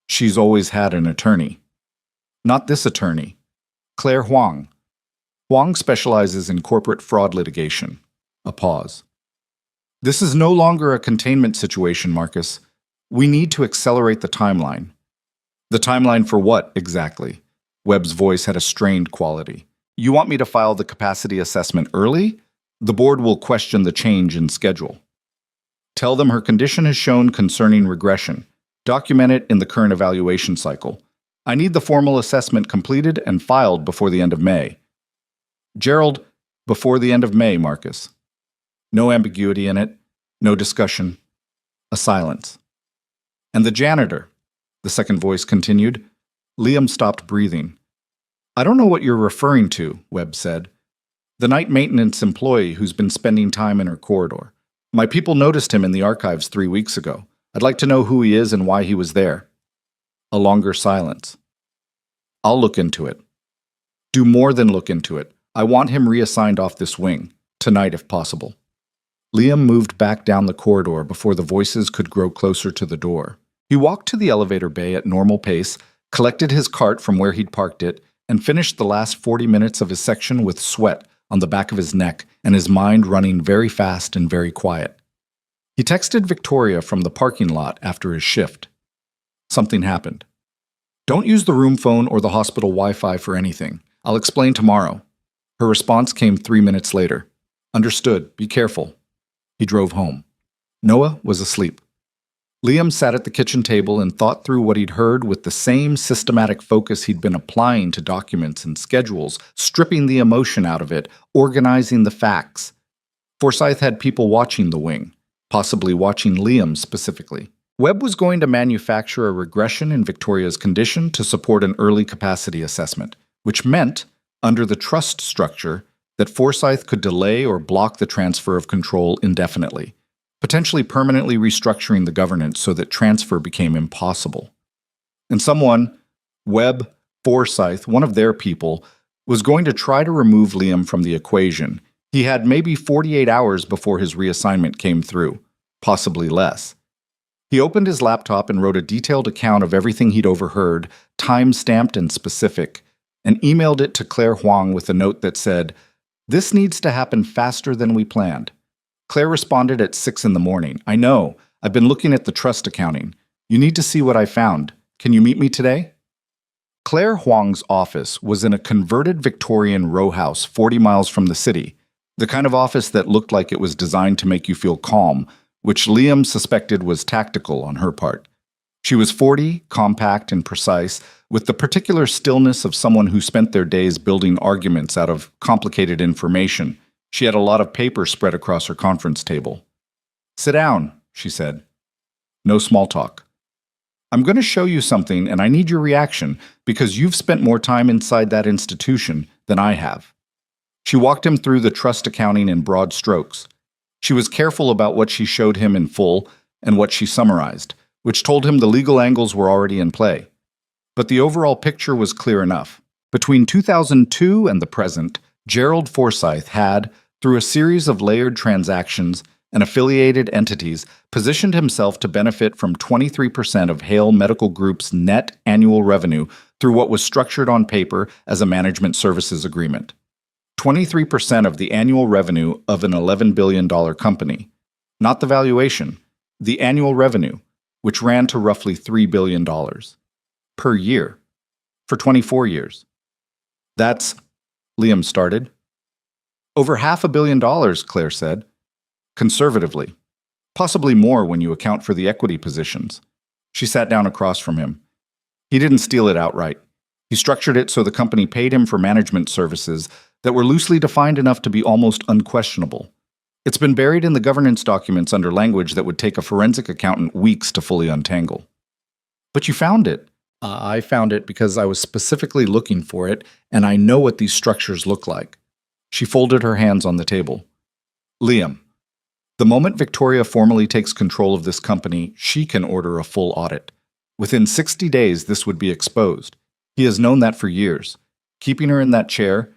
she's always had an attorney. Not this attorney. Claire Huang. Huang specializes in corporate fraud litigation. A pause. This is no longer a containment situation, Marcus. We need to accelerate the timeline. The timeline for what, exactly? Webb's voice had a strained quality. You want me to file the capacity assessment early? The board will question the change in schedule. Tell them her condition has shown concerning regression. Document it in the current evaluation cycle. I need the formal assessment completed and filed before the end of May. Gerald, before the end of May, Marcus. No ambiguity in it, no discussion, a silence. And the janitor, the second voice continued. Liam stopped breathing. I don't know what you're referring to, Webb said. The night maintenance employee who's been spending time in her corridor. My people noticed him in the archives 3 weeks ago. I'd like to know who he is and why he was there. A longer silence. I'll look into it. Do more than look into it. I want him reassigned off this wing, tonight if possible. Liam moved back down the corridor before the voices could grow closer to the door. He walked to the elevator bay at normal pace, collected his cart from where he'd parked it, and finished the last 40 minutes of his section with sweat on the back of his neck and his mind running very fast and very quiet. He texted Victoria from the parking lot after his shift. Something happened. Don't use the room phone or the hospital Wi-Fi for anything. I'll explain tomorrow. Her response came 3 minutes later. Understood. Be careful. He drove home. Noah was asleep. Liam sat at the kitchen table and thought through what he'd heard with the same systematic focus he'd been applying to documents and schedules, stripping the emotion out of it, organizing the facts. Forsyth had people watching the wing, possibly watching Liam specifically. Webb was going to manufacture a regression in Victoria's condition to support an early capacity assessment, which meant, under the trust structure, that Forsyth could delay or block the transfer of control indefinitely, potentially permanently restructuring the governance so that transfer became impossible. And someone, Webb, Forsyth, one of their people, was going to try to remove Liam from the equation. He had maybe 48 hours before his reassignment came through, possibly less. He opened his laptop and wrote a detailed account of everything he'd overheard, time-stamped and specific, and emailed it to Claire Huang with a note that said, "This needs to happen faster than we planned." Claire responded at 6 in the morning. I know. I've been looking at the trust accounting. You need to see what I found. Can you meet me today? Claire Huang's office was in a converted Victorian row house 40 miles from the city, the kind of office that looked like it was designed to make you feel calm, which Liam suspected was tactical on her part. She was 40, compact and precise, with the particular stillness of someone who spent their days building arguments out of complicated information. She had a lot of paper spread across her conference table. Sit down, she said. No small talk. I'm going to show you something, and I need your reaction because you've spent more time inside that institution than I have. She walked him through the trust accounting in broad strokes. She was careful about what she showed him in full and what she summarized, which told him the legal angles were already in play. But the overall picture was clear enough. Between 2002 and the present, Gerald Forsyth had, through a series of layered transactions and affiliated entities, positioned himself to benefit from 23% of Hale Medical Group's net annual revenue through what was structured on paper as a management services agreement. 23% of the annual revenue of an $11 billion company. Not the valuation, the annual revenue, which ran to roughly $3 billion per year for 24 years. That's, Liam started. Over $500 million, Claire said. Conservatively. Possibly more when you account for the equity positions. She sat down across from him. He didn't steal it outright. He structured it so the company paid him for management services that were loosely defined enough to be almost unquestionable. It's been buried in the governance documents under language that would take a forensic accountant weeks to fully untangle. But you found it. I found it because I was specifically looking for it, and I know what these structures look like. She folded her hands on the table. Liam, the moment Victoria formally takes control of this company, she can order a full audit. Within 60 days, this would be exposed. He has known that for years. Keeping her in that chair,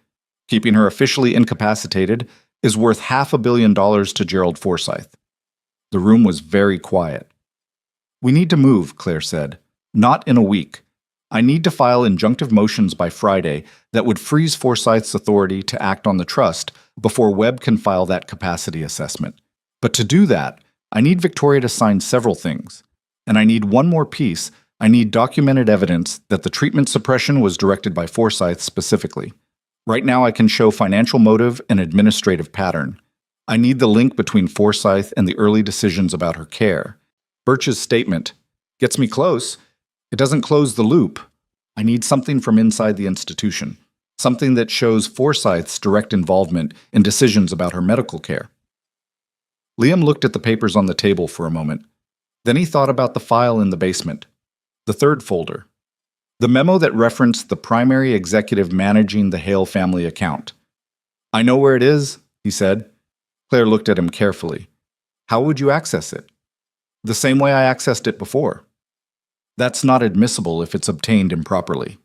Keeping her officially incapacitated is worth $500 million to Gerald Forsyth. The room was very quiet. We need to move, Claire said. Not in a week. I need to file injunctive motions by Friday that would freeze Forsyth's authority to act on the trust before Webb can file that capacity assessment. But to do that, I need Victoria to sign several things. And I need one more piece. I need documented evidence that the treatment suppression was directed by Forsyth specifically. Right now I can show financial motive and administrative pattern. I need the link between Forsyth and the early decisions about her care. Birch's statement gets me close. It doesn't close the loop. I need something from inside the institution, something that shows Forsyth's direct involvement in decisions about her medical care. Liam looked at the papers on the table for a moment. Then he thought about the file in the basement, the third folder, the memo that referenced the primary executive managing the Hale family account. I know where it is, he said. Claire looked at him carefully. How would you access it? The same way I accessed it before. That's not admissible if it's obtained improperly.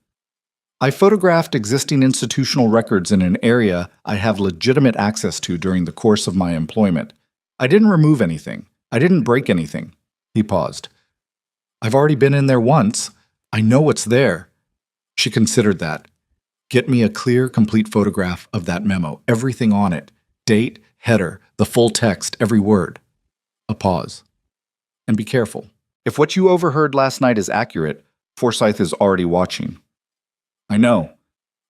I photographed existing institutional records in an area I have legitimate access to during the course of my employment. I didn't remove anything. I didn't break anything. He paused. I've already been in there once. I know what's there. She considered that. Get me a clear, complete photograph of that memo, everything on it. Date, header, the full text, every word. A pause. And be careful. If what you overheard last night is accurate, Forsyth is already watching. I know.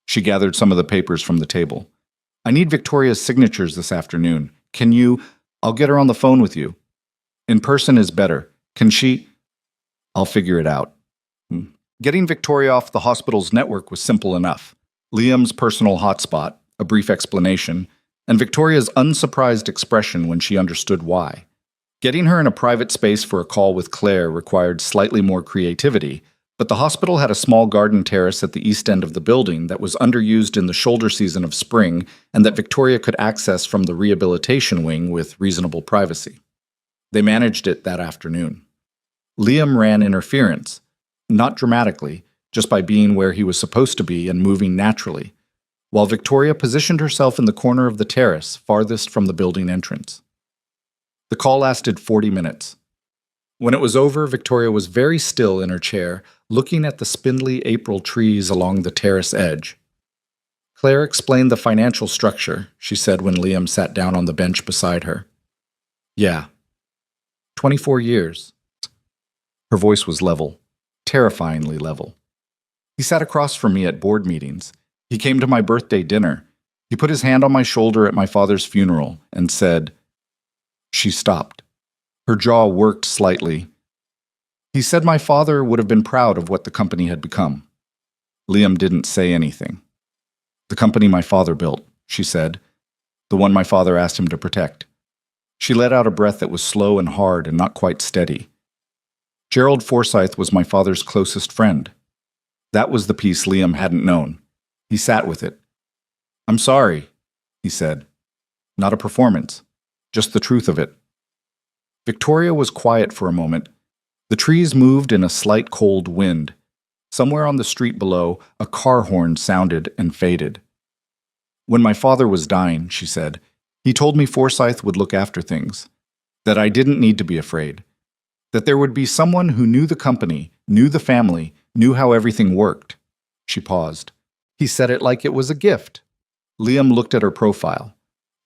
She gathered some of the papers from the table. I need Victoria's signatures this afternoon. Can you? I'll get her on the phone with you. In person is better. Can she? I'll figure it out. Getting Victoria off the hospital's network was simple enough. Liam's personal hotspot, a brief explanation, and Victoria's unsurprised expression when she understood why. Getting her in a private space for a call with Claire required slightly more creativity, but the hospital had a small garden terrace at the east end of the building that was underused in the shoulder season of spring and that Victoria could access from the rehabilitation wing with reasonable privacy. They managed it that afternoon. Liam ran interference, not dramatically, just by being where he was supposed to be and moving naturally, while Victoria positioned herself in the corner of the terrace farthest from the building entrance. The call lasted 40 minutes. When it was over, Victoria was very still in her chair, looking at the spindly April trees along the terrace edge. Claire explained the financial structure, she said when Liam sat down on the bench beside her. Yeah. 24 years. Her voice was level, terrifyingly level. He sat across from me at board meetings. He came to my birthday dinner. He put his hand on my shoulder at my father's funeral and said, She stopped. Her jaw worked slightly. He said my father would have been proud of what the company had become. Liam didn't say anything. The company my father built, she said, the one my father asked him to protect. She let out a breath that was slow and hard and not quite steady. Gerald Forsyth was my father's closest friend. That was the piece Liam hadn't known. He sat with it. I'm sorry, he said. Not a performance, just the truth of it. Victoria was quiet for a moment. The trees moved in a slight cold wind. Somewhere on the street below, a car horn sounded and faded. When my father was dying, she said, he told me Forsyth would look after things, that I didn't need to be afraid, that there would be someone who knew the company, knew the family, knew how everything worked. She paused. He said it like it was a gift. Liam looked at her profile,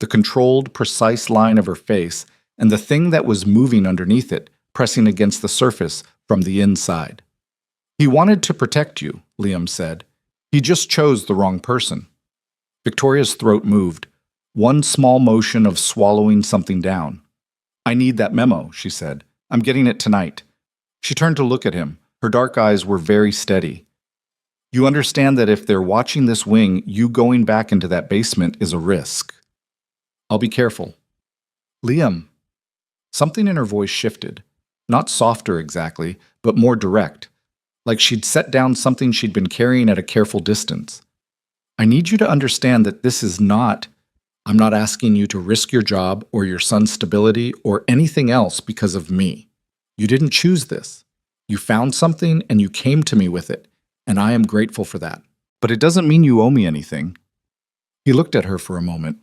the controlled, precise line of her face, and the thing that was moving underneath it, pressing against the surface from the inside. He wanted to protect you, Liam said. He just chose the wrong person. Victoria's throat moved, one small motion of swallowing something down. I need that memo, she said. I'm getting it tonight. She turned to look at him. Her dark eyes were very steady. You understand that if they're watching this wing, you going back into that basement is a risk. I'll be careful. Liam. Something in her voice shifted. Not softer exactly, but more direct, like she'd set down something she'd been carrying at a careful distance. I need you to understand that this is not, I'm not asking you to risk your job or your son's stability or anything else because of me. You didn't choose this. You found something and you came to me with it, and I am grateful for that. But it doesn't mean you owe me anything. He looked at her for a moment.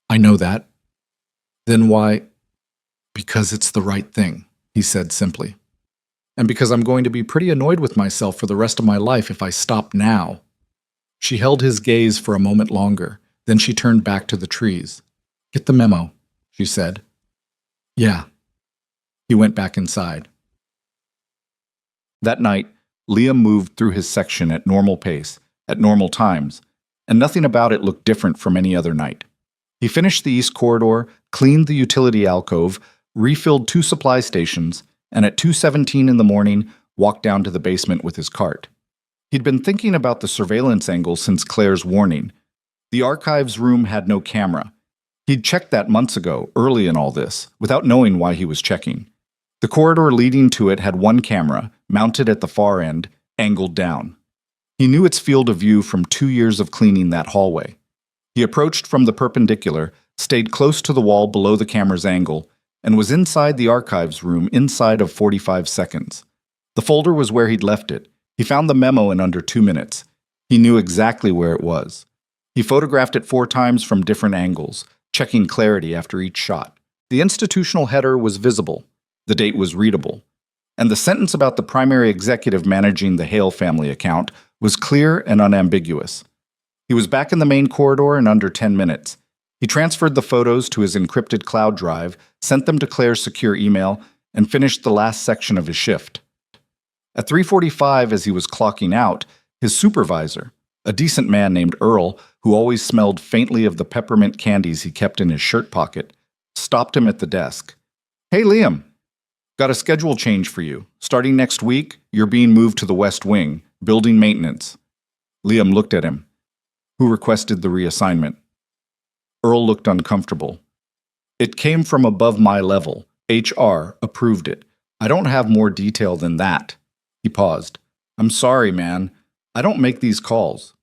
I know that. Then why? Because it's the right thing, he said simply. And because I'm going to be pretty annoyed with myself for the rest of my life if I stop now. She held his gaze for a moment longer, then she turned back to the trees. Get the memo, she said. Yeah. He went back inside. That night, Liam moved through his section at normal pace, at normal times, and nothing about it looked different from any other night. He finished the east corridor, cleaned the utility alcove, refilled 2 supply stations, and at 2:17 in the morning, walked down to the basement with his cart. He'd been thinking about the surveillance angle since Claire's warning. The archives room had no camera. He'd checked that months ago, early in all this, without knowing why he was checking. The corridor leading to it had one camera, mounted at the far end, angled down. He knew its field of view from 2 years of cleaning that hallway. He approached from the perpendicular, stayed close to the wall below the camera's angle, and was inside the archives room inside of 45 seconds. The folder was where he'd left it. He found the memo in under 2 minutes. He knew exactly where it was. He photographed it 4 times from different angles, checking clarity after each shot. The institutional header was visible. The date was readable. And the sentence about the primary executive managing the Hale family account was clear and unambiguous. He was back in the main corridor in under 10 minutes. He transferred the photos to his encrypted cloud drive, sent them to Claire's secure email, and finished the last section of his shift. At 3:45, as he was clocking out, his supervisor, a decent man named Earl, who always smelled faintly of the peppermint candies he kept in his shirt pocket, stopped him at the desk. Hey, Liam. Got a schedule change for you. Starting next week, you're being moved to the West Wing, building maintenance. Liam looked at him. Who requested the reassignment? Earl looked uncomfortable. It came from above my level. HR approved it. I don't have more detail than that. He paused. I'm sorry, man. I don't make these calls.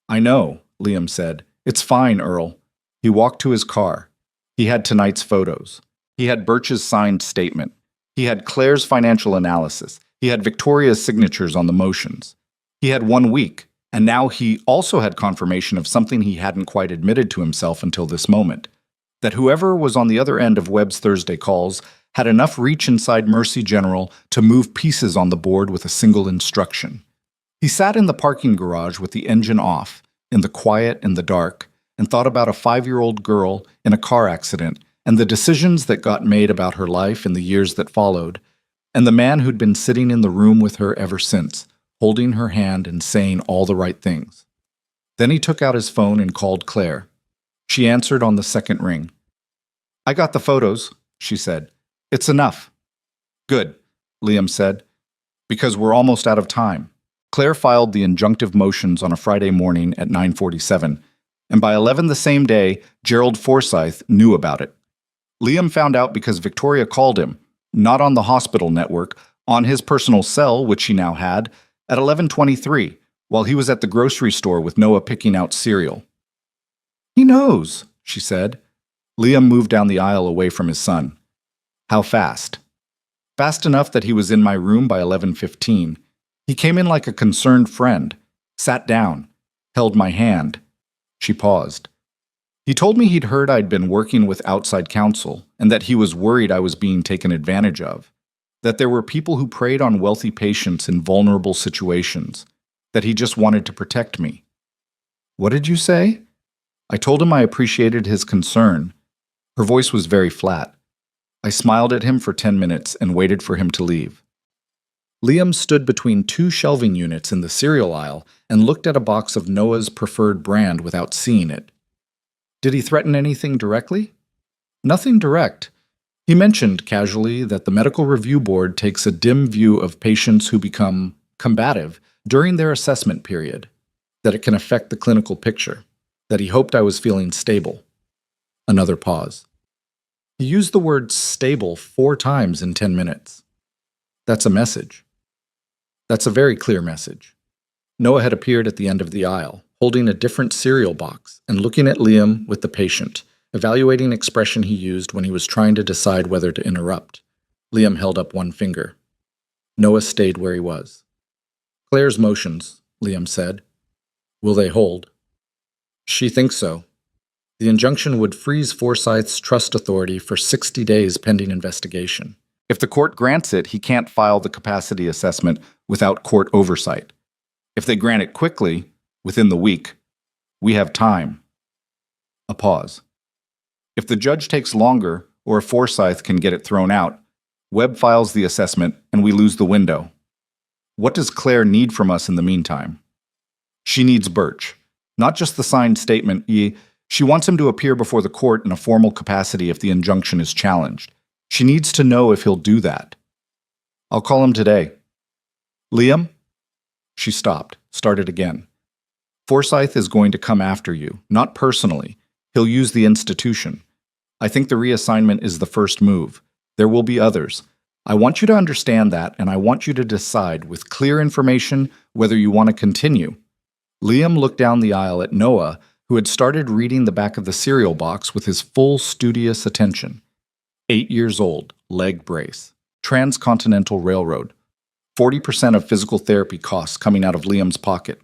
I know, Liam said. It's fine, Earl. He walked to his car. He had tonight's photos. He had Birch's signed statement. He had Claire's financial analysis. He had Victoria's signatures on the motions. He had 1 week, and now he also had confirmation of something he hadn't quite admitted to himself until this moment, that whoever was on the other end of Webb's Thursday calls had enough reach inside Mercy General to move pieces on the board with a single instruction. He sat in the parking garage with the engine off, in the quiet and the dark, and thought about a 5-year-old girl in a car accident and the decisions that got made about her life in the years that followed, and the man who'd been sitting in the room with her ever since, holding her hand and saying all the right things. Then he took out his phone and called Claire. She answered on the second ring. I got the photos, she said. It's enough. Good, Liam said, because we're almost out of time. Claire filed the injunctive motions on a Friday morning at 9:47, and by 11 the same day, Gerald Forsyth knew about it. Liam found out because Victoria called him, not on the hospital network, on his personal cell, which she now had, at 11:23, while he was at the grocery store with Noah picking out cereal. He knows, she said. Liam moved down the aisle away from his son. How fast? Fast enough that he was in my room by 11:15. He came in like a concerned friend, sat down, held my hand. She paused. He told me he'd heard I'd been working with outside counsel and that he was worried I was being taken advantage of, that there were people who preyed on wealthy patients in vulnerable situations, that he just wanted to protect me. What did you say? I told him I appreciated his concern. Her voice was very flat. I smiled at him for 10 minutes and waited for him to leave. Liam stood between 2 shelving units in the cereal aisle and looked at a box of Noah's preferred brand without seeing it. Did he threaten anything directly? Nothing direct. He mentioned casually that the medical review board takes a dim view of patients who become combative during their assessment period, that it can affect the clinical picture, that he hoped I was feeling stable. Another pause. He used the word stable 4 times in 10 minutes. That's a message. That's a very clear message. Noah had appeared at the end of the aisle, holding a different cereal box and looking at Liam with the patient, evaluating expression he used when he was trying to decide whether to interrupt. Liam held up 1 finger. Noah stayed where he was. Claire's motions, Liam said. Will they hold? She thinks so. The injunction would freeze Forsyth's trust authority for 60 days pending investigation. If the court grants it, he can't file the capacity assessment without court oversight. If they grant it quickly, within the week, we have time. A pause. If the judge takes longer, or if Forsyth can get it thrown out, Webb files the assessment and we lose the window. What does Claire need from us in the meantime? She needs Birch. Not just the signed statement, she wants him to appear before the court in a formal capacity if the injunction is challenged. She needs to know if he'll do that. I'll call him today. Liam? She stopped, started again. Forsyth is going to come after you, not personally. He'll use the institution. I think the reassignment is the first move. There will be others. I want you to understand that, and I want you to decide with clear information whether you want to continue. Liam looked down the aisle at Noah, who had started reading the back of the cereal box with his full studious attention. 8 years old, leg brace, Transcontinental Railroad, 40% of physical therapy costs coming out of Liam's pocket.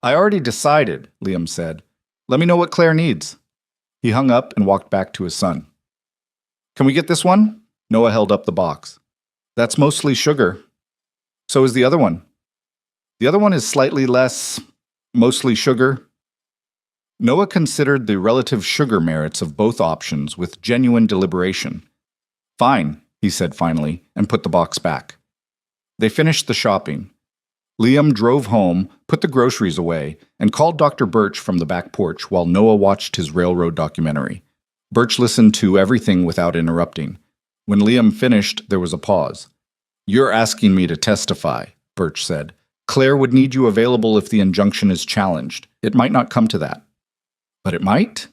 I already decided, Liam said. Let me know what Claire needs. He hung up and walked back to his son. Can we get this one? Noah held up the box. That's mostly sugar. So is the other one. The other one is slightly less, mostly sugar. Noah considered the relative sugar merits of both options with genuine deliberation. Fine, he said finally, and put the box back. They finished the shopping. Liam drove home, put the groceries away, and called Dr. Birch from the back porch while Noah watched his railroad documentary. Birch listened to everything without interrupting. When Liam finished, there was a pause. You're asking me to testify, Birch said. Claire would need you available if the injunction is challenged. It might not come to that. But it might?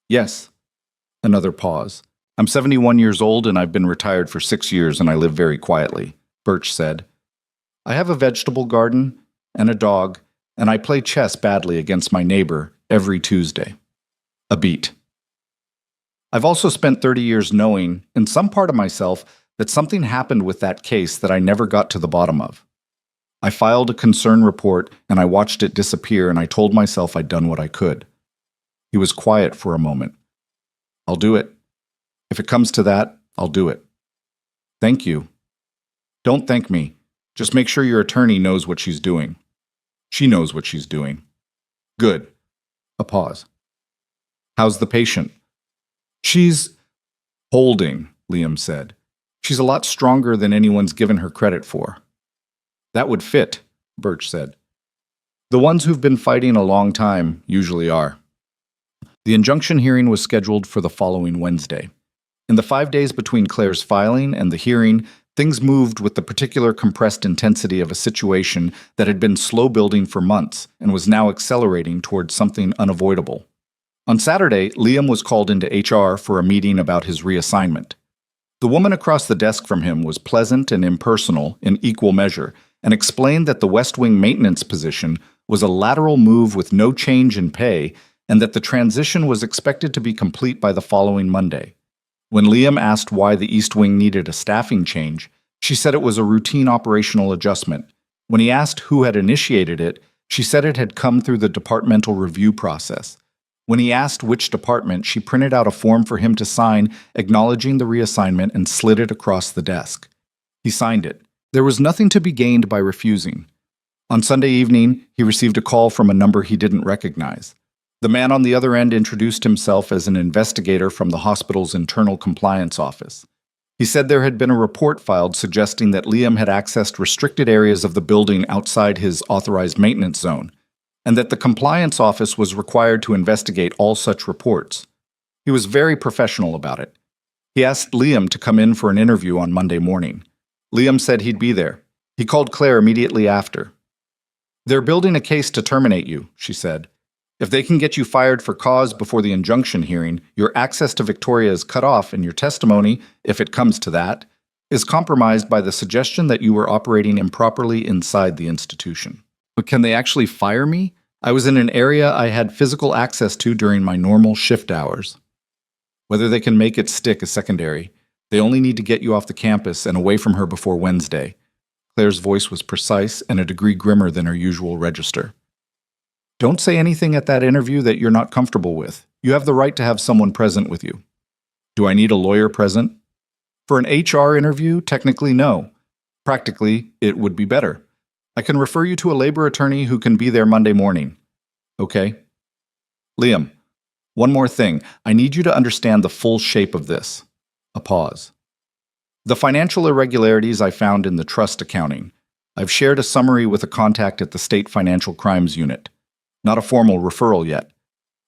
Yes. Another pause. I'm 71 years old and I've been retired for 6 years and I live very quietly, Birch said. I have a vegetable garden and a dog, and I play chess badly against my neighbor every Tuesday. A beat. I've also spent 30 years knowing, in some part of myself, that something happened with that case that I never got to the bottom of. I filed a concern report and I watched it disappear and I told myself I'd done what I could. He was quiet for a moment. I'll do it. If it comes to that, I'll do it. Thank you. Don't thank me. Just make sure your attorney knows what she's doing. She knows what she's doing. Good. A pause. How's the patient? She's holding, Liam said. She's a lot stronger than anyone's given her credit for. That would fit, Birch said. The ones who've been fighting a long time usually are. The injunction hearing was scheduled for the following Wednesday. In the 5 days between Claire's filing and the hearing, things moved with the particular compressed intensity of a situation that had been slow building for months and was now accelerating towards something unavoidable. On Saturday, Liam was called into HR for a meeting about his reassignment. The woman across the desk from him was pleasant and impersonal in equal measure and explained that the West Wing maintenance position was a lateral move with no change in pay and that the transition was expected to be complete by the following Monday. When Liam asked why the East Wing needed a staffing change, she said it was a routine operational adjustment. When he asked who had initiated it, she said it had come through the departmental review process. When he asked which department, she printed out a form for him to sign acknowledging the reassignment and slid it across the desk. He signed it. There was nothing to be gained by refusing. On Sunday evening, he received a call from a number he didn't recognize. The man on the other end introduced himself as an investigator from the hospital's internal compliance office. He said there had been a report filed suggesting that Liam had accessed restricted areas of the building outside his authorized maintenance zone, and that the compliance office was required to investigate all such reports. He was very professional about it. He asked Liam to come in for an interview on Monday morning. Liam said he'd be there. He called Claire immediately after. They're building a case to terminate you, she said. If they can get you fired for cause before the injunction hearing, your access to Victoria is cut off and your testimony, if it comes to that, is compromised by the suggestion that you were operating improperly inside the institution. But can they actually fire me? I was in an area I had physical access to during my normal shift hours. Whether they can make it stick is secondary. They only need to get you off the campus and away from her before Wednesday. Claire's voice was precise and a degree grimmer than her usual register. Don't say anything at that interview that you're not comfortable with. You have the right to have someone present with you. Do I need a lawyer present? For an HR interview, technically no. Practically, it would be better. I can refer you to a labor attorney who can be there Monday morning. Okay? Liam, one more thing. I need you to understand the full shape of this. A pause. The financial irregularities I found in the trust accounting. I've shared a summary with a contact at the State Financial Crimes Unit. Not a formal referral yet.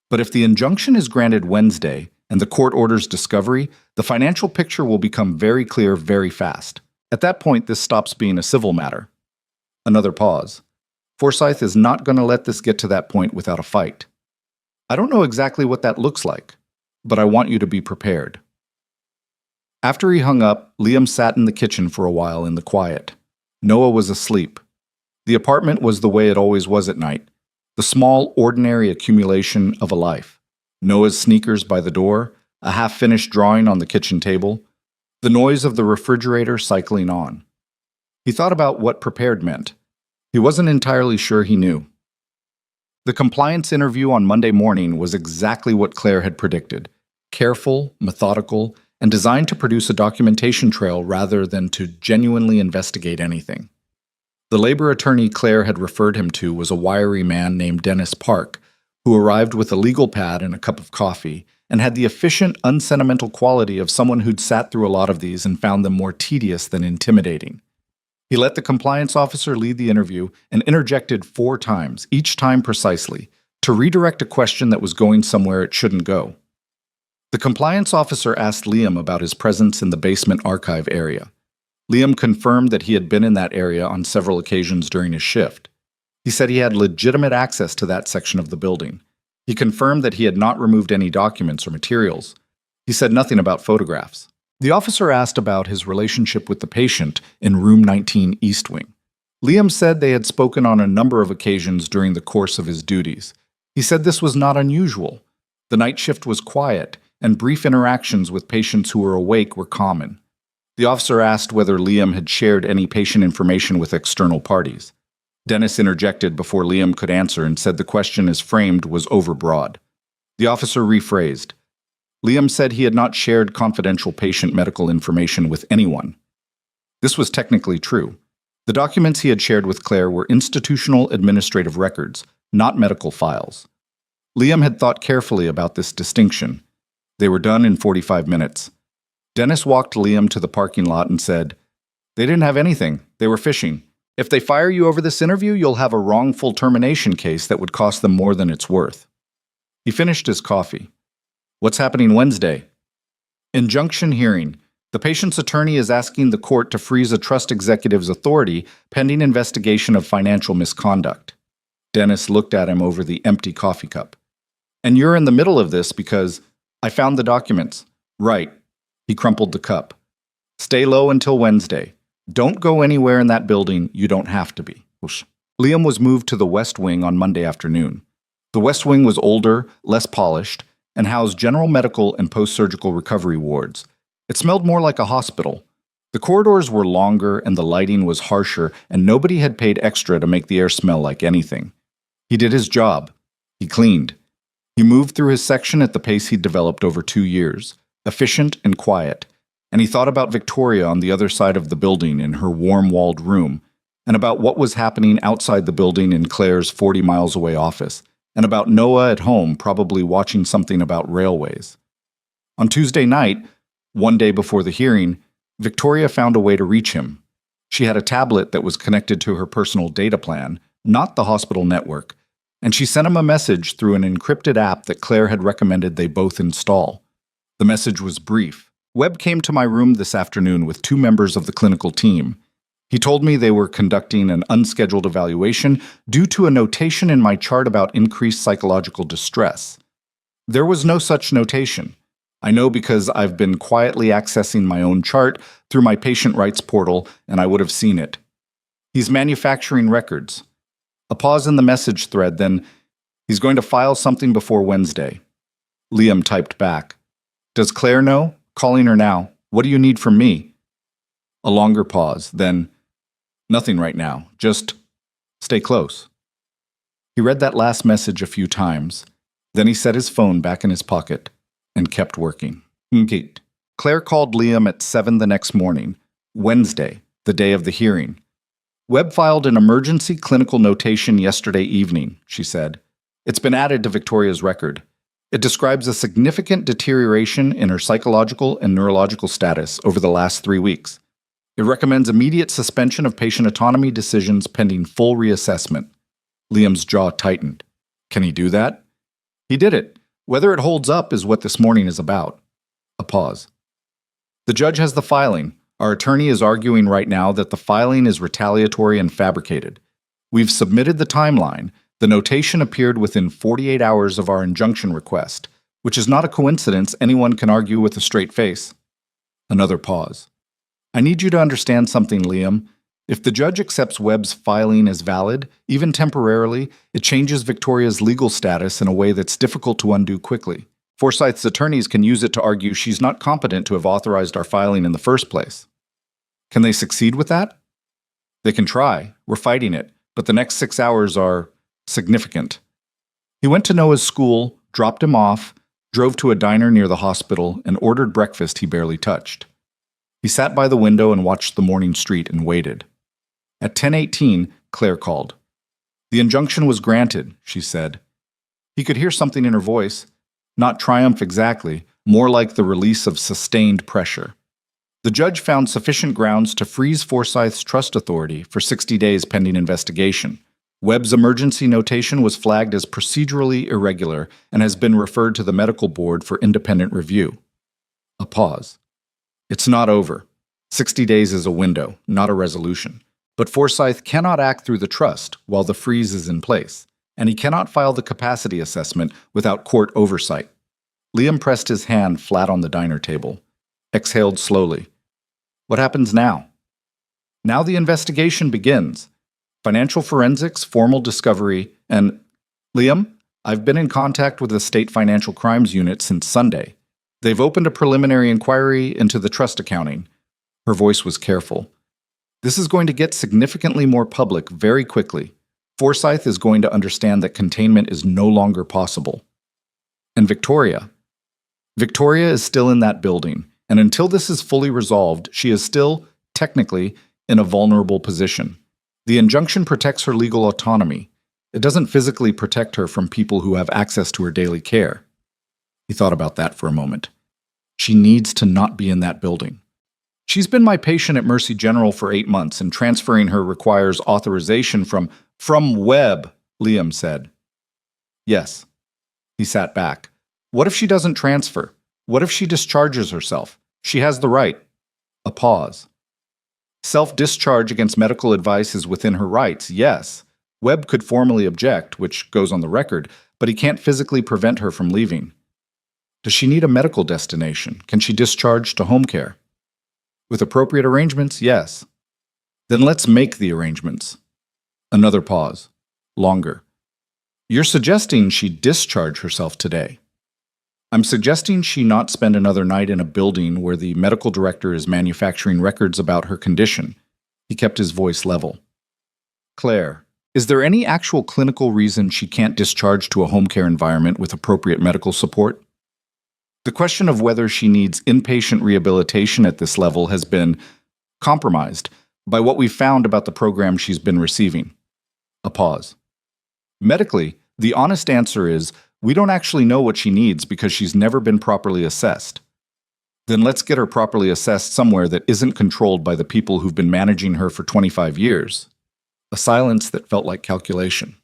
But if the injunction is granted Wednesday and the court orders discovery, the financial picture will become very clear very fast. At that point, this stops being a civil matter. Another pause. Forsyth is not going to let this get to that point without a fight. I don't know exactly what that looks like, but I want you to be prepared. After he hung up, Liam sat in the kitchen for a while in the quiet. Noah was asleep. The apartment was the way it always was at night, the small, ordinary accumulation of a life. Noah's sneakers by the door, a half-finished drawing on the kitchen table, the noise of the refrigerator cycling on. He thought about what prepared meant. He wasn't entirely sure he knew. The compliance interview on Monday morning was exactly what Claire had predicted. Careful, methodical, and designed to produce a documentation trail rather than to genuinely investigate anything. The labor attorney Claire had referred him to was a wiry man named Dennis Park, who arrived with a legal pad and a cup of coffee, and had the efficient, unsentimental quality of someone who'd sat through a lot of these and found them more tedious than intimidating. He let the compliance officer lead the interview and interjected 4 times, each time precisely, to redirect a question that was going somewhere it shouldn't go. The compliance officer asked Liam about his presence in the basement archive area. Liam confirmed that he had been in that area on several occasions during his shift. He said he had legitimate access to that section of the building. He confirmed that he had not removed any documents or materials. He said nothing about photographs. The officer asked about his relationship with the patient in room 19 East Wing. Liam said they had spoken on a number of occasions during the course of his duties. He said this was not unusual. The night shift was quiet, and brief interactions with patients who were awake were common. The officer asked whether Liam had shared any patient information with external parties. Dennis interjected before Liam could answer and said the question as framed was overbroad. The officer rephrased. Liam said he had not shared confidential patient medical information with anyone. This was technically true. The documents he had shared with Claire were institutional administrative records, not medical files. Liam had thought carefully about this distinction. They were done in 45 minutes. Dennis walked Liam to the parking lot and said, "They didn't have anything. They were fishing. If they fire you over this interview, you'll have a wrongful termination case that would cost them more than it's worth." He finished his coffee. "What's happening Wednesday?" Injunction hearing. The patient's attorney is asking the court to freeze a trust executive's authority pending investigation of financial misconduct. Dennis looked at him over the empty coffee cup. "And you're in the middle of this because I found the documents." "Right." He crumpled the cup. "Stay low until Wednesday. Don't go anywhere in that building. You don't have to be." Whoosh. Liam was moved to the West Wing on Monday afternoon. The West Wing was older, less polished, and housed general medical and post-surgical recovery wards. It smelled more like a hospital. The corridors were longer and the lighting was harsher, and nobody had paid extra to make the air smell like anything. He did his job. He cleaned. He moved through his section at the pace he'd developed over 2 years, efficient and quiet, and he thought about Victoria on the other side of the building in her warm-walled room, and about what was happening outside the building in Claire's 40 miles away office, and about Noah at home probably watching something about railways. On Tuesday night, one day before the hearing, Victoria found a way to reach him. She had a tablet that was connected to her personal data plan, not the hospital network, and she sent him a message through an encrypted app that Claire had recommended they both install. The message was brief. "Webb came to my room this afternoon with 2 members of the clinical team. He told me they were conducting an unscheduled evaluation due to a notation in my chart about increased psychological distress. There was no such notation. I know because I've been quietly accessing my own chart through my patient rights portal, and I would have seen it. He's manufacturing records." A pause in the message thread, then, "He's going to file something before Wednesday." Liam typed back. "Does Claire know? Calling her now. What do you need from me?" A longer pause, then, "Nothing right now. Just stay close." He read that last message a few times. Then he set his phone back in his pocket and kept working. Nkit. Claire called Liam at 7 the next morning, Wednesday, the day of the hearing. Webb filed an emergency clinical notation yesterday evening, she said. It's been added to Victoria's record. It describes a significant deterioration in her psychological and neurological status over the last 3 weeks. It recommends immediate suspension of patient autonomy decisions pending full reassessment. Liam's jaw tightened. Can he do that? He did it. Whether it holds up is what this morning is about. A pause. The judge has the filing. Our attorney is arguing right now that the filing is retaliatory and fabricated. We've submitted the timeline. The notation appeared within 48 hours of our injunction request, which is not a coincidence anyone can argue with a straight face. Another pause. I need you to understand something, Liam. If the judge accepts Webb's filing as valid, even temporarily, it changes Victoria's legal status in a way that's difficult to undo quickly. Forsyth's attorneys can use it to argue she's not competent to have authorized our filing in the first place. Can they succeed with that? They can try. We're fighting it. But the next 6 hours are significant. He went to Noah's school, dropped him off, drove to a diner near the hospital, and ordered breakfast he barely touched. He sat by the window and watched the morning street and waited. At 10:18, Claire called. The injunction was granted, she said. He could hear something in her voice. Not triumph exactly, more like the release of sustained pressure. The judge found sufficient grounds to freeze Forsyth's trust authority for 60 days pending investigation. Webb's emergency notation was flagged as procedurally irregular and has been referred to the medical board for independent review. A pause. It's not over. 60 days is a window, not a resolution. But Forsyth cannot act through the trust while the freeze is in place, and he cannot file the capacity assessment without court oversight. Liam pressed his hand flat on the diner table, exhaled slowly. What happens now? Now the investigation begins. Financial forensics, formal discovery, and... Liam, I've been in contact with the State Financial Crimes Unit since Sunday. They've opened a preliminary inquiry into the trust accounting. Her voice was careful. This is going to get significantly more public very quickly. Forsyth is going to understand that containment is no longer possible. And Victoria? Victoria is still in that building, and until this is fully resolved, she is still, technically, in a vulnerable position. The injunction protects her legal autonomy. It doesn't physically protect her from people who have access to her daily care. He thought about that for a moment. She needs to not be in that building. She's been my patient at Mercy General for 8 months, and transferring her requires authorization from Webb, Liam said. Yes. He sat back. What if she doesn't transfer? What if she discharges herself? She has the right. A pause. Self-discharge against medical advice is within her rights, yes. Webb could formally object, which goes on the record, but he can't physically prevent her from leaving. Does she need a medical destination? Can she discharge to home care? With appropriate arrangements, yes. Then let's make the arrangements. Another pause. Longer. You're suggesting she discharge herself today. I'm suggesting she not spend another night in a building where the medical director is manufacturing records about her condition. He kept his voice level. Claire, is there any actual clinical reason she can't discharge to a home care environment with appropriate medical support? The question of whether she needs inpatient rehabilitation at this level has been compromised by what we've found about the program she's been receiving. A pause. Medically, the honest answer is we don't actually know what she needs because she's never been properly assessed. Then let's get her properly assessed somewhere that isn't controlled by the people who've been managing her for 25 years. A silence that felt like calculation.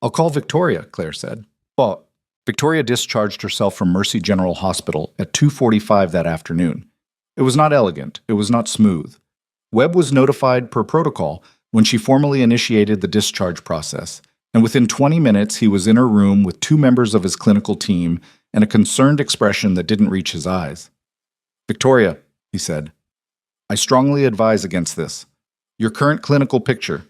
I'll call Victoria, Claire said. Well, Victoria discharged herself from Mercy General Hospital at 2:45 that afternoon. It was not elegant. It was not smooth. Webb was notified per protocol when she formally initiated the discharge process, and within 20 minutes he was in her room with 2 members of his clinical team and a concerned expression that didn't reach his eyes. Victoria, he said, I strongly advise against this. Your current clinical picture.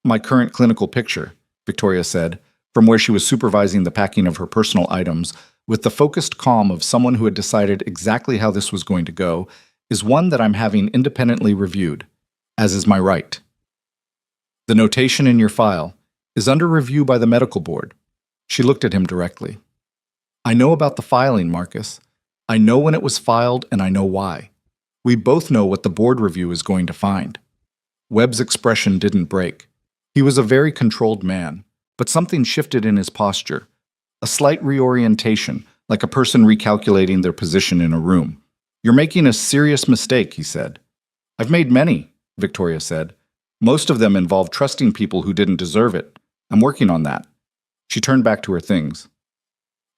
My current clinical picture, Victoria said, from where she was supervising the packing of her personal items, with the focused calm of someone who had decided exactly how this was going to go, is one that I'm having independently reviewed, as is my right. The notation in your file, is under review by the medical board. She looked at him directly. I know about the filing, Marcus. I know when it was filed and I know why. We both know what the board review is going to find. Webb's expression didn't break. He was a very controlled man, but something shifted in his posture. A slight reorientation, like a person recalculating their position in a room. You're making a serious mistake, he said. I've made many, Victoria said. Most of them involve trusting people who didn't deserve it. I'm working on that. She turned back to her things.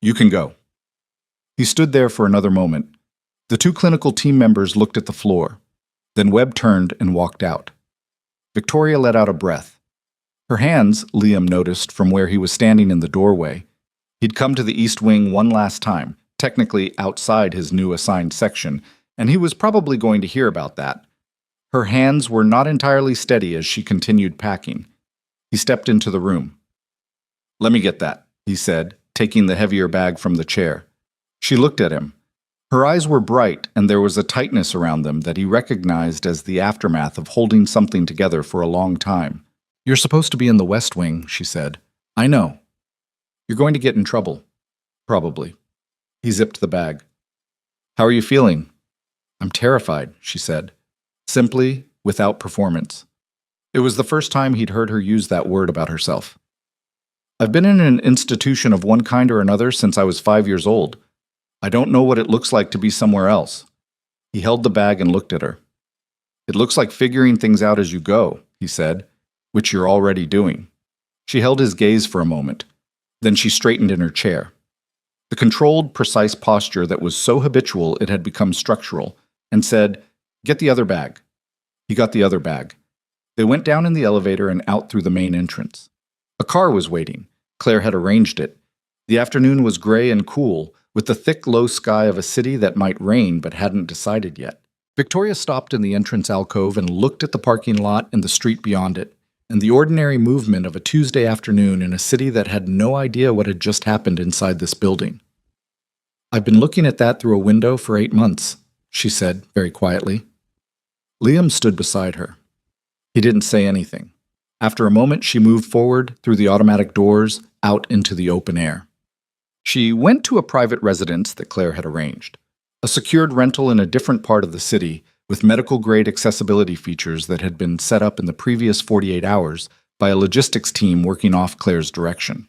You can go. He stood there for another moment. The two clinical team members looked at the floor. Then Webb turned and walked out. Victoria let out a breath. Her hands, Liam noticed from where he was standing in the doorway. He'd come to the East Wing one last time, technically outside his new assigned section, and he was probably going to hear about that. Her hands were not entirely steady as she continued packing. He stepped into the room. Let me get that, he said, taking the heavier bag from the chair. She looked at him. Her eyes were bright, and there was a tightness around them that he recognized as the aftermath of holding something together for a long time. You're supposed to be in the West Wing, she said. I know. You're going to get in trouble. Probably. He zipped the bag. How are you feeling? I'm terrified, she said. Simply, without performance. It was the first time he'd heard her use that word about herself. I've been in an institution of one kind or another since I was 5 years old. I don't know what it looks like to be somewhere else. He held the bag and looked at her. It looks like figuring things out as you go, he said, which you're already doing. She held his gaze for a moment. Then she straightened in her chair. The controlled, precise posture that was so habitual it had become structural, and said, Get the other bag. He got the other bag. They went down in the elevator and out through the main entrance. A car was waiting. Claire had arranged it. The afternoon was gray and cool, with the thick, low sky of a city that might rain but hadn't decided yet. Victoria stopped in the entrance alcove and looked at the parking lot and the street beyond it, and the ordinary movement of a Tuesday afternoon in a city that had no idea what had just happened inside this building. I've been looking at that through a window for 8 months, she said very quietly. Liam stood beside her. He didn't say anything. After a moment, she moved forward through the automatic doors out into the open air. She went to a private residence that Claire had arranged, a secured rental in a different part of the city with medical-grade accessibility features that had been set up in the previous 48 hours by a logistics team working off Claire's direction.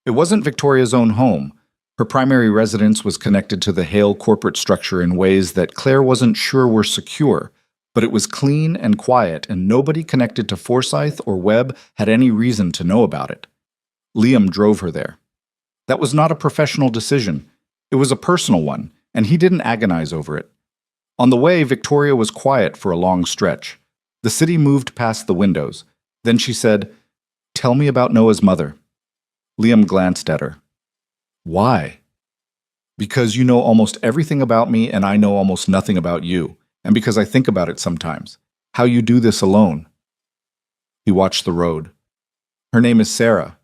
It wasn't Victoria's own home. Her primary residence was connected to the Hale corporate structure in ways that Claire wasn't sure were secure, but it was clean and quiet, and nobody connected to Forsyth or Webb had any reason to know about it. Liam drove her there. That was not a professional decision. It was a personal one, and he didn't agonize over it. On the way, Victoria was quiet for a long stretch. The city moved past the windows. Then she said, Tell me about Noah's mother. Liam glanced at her. Why? Because you know almost everything about me and I know almost nothing about you, and because I think about it sometimes. How you do this alone. He watched the road. Her name is Sarah.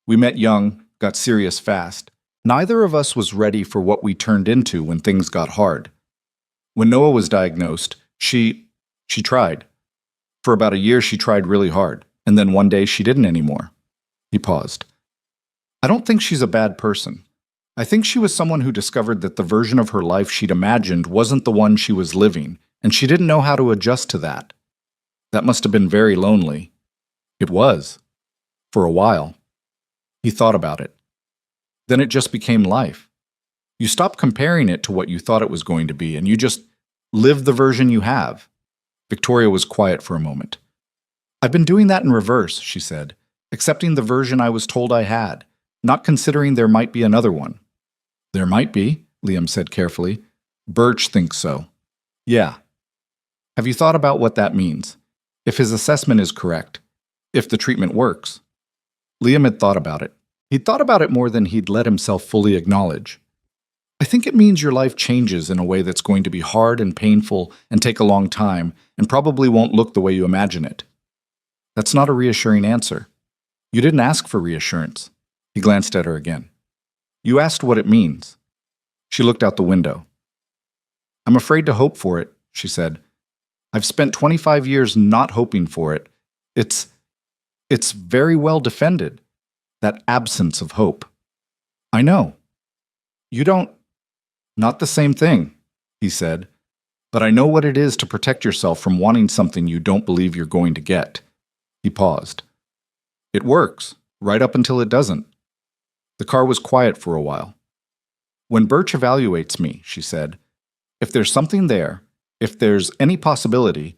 We met young, got serious fast. Neither of us was ready for what we turned into when things got hard. When Noah was diagnosed, she tried. For about a year she tried really hard, and then one day she didn't anymore. He paused. I don't think she's a bad person. I think she was someone who discovered that the version of her life she'd imagined wasn't the one she was living, and she didn't know how to adjust to that. That must have been very lonely. It was. For a while. He thought about it. Then it just became life. You stop comparing it to what you thought it was going to be, and you just live the version you have. Victoria was quiet for a moment. I've been doing that in reverse, she said, accepting the version I was told I had, not considering there might be another one. There might be, Liam said carefully. Birch thinks so. Yeah. Have you thought about what that means? If his assessment is correct. If the treatment works. Liam had thought about it. He'd thought about it more than he'd let himself fully acknowledge. I think it means your life changes in a way that's going to be hard and painful and take a long time and probably won't look the way you imagine it. That's not a reassuring answer. You didn't ask for reassurance. He glanced at her again. You asked what it means. She looked out the window. I'm afraid to hope for it, she said. I've spent 25 years not hoping for it. It's It's very well defended. That absence of hope. I know. You don't. Not the same thing, he said. But I know what it is to protect yourself from wanting something you don't believe you're going to get. He paused. It works, right up until it doesn't. The car was quiet for a while. When Birch evaluates me, she said, if there's something there, if there's any possibility,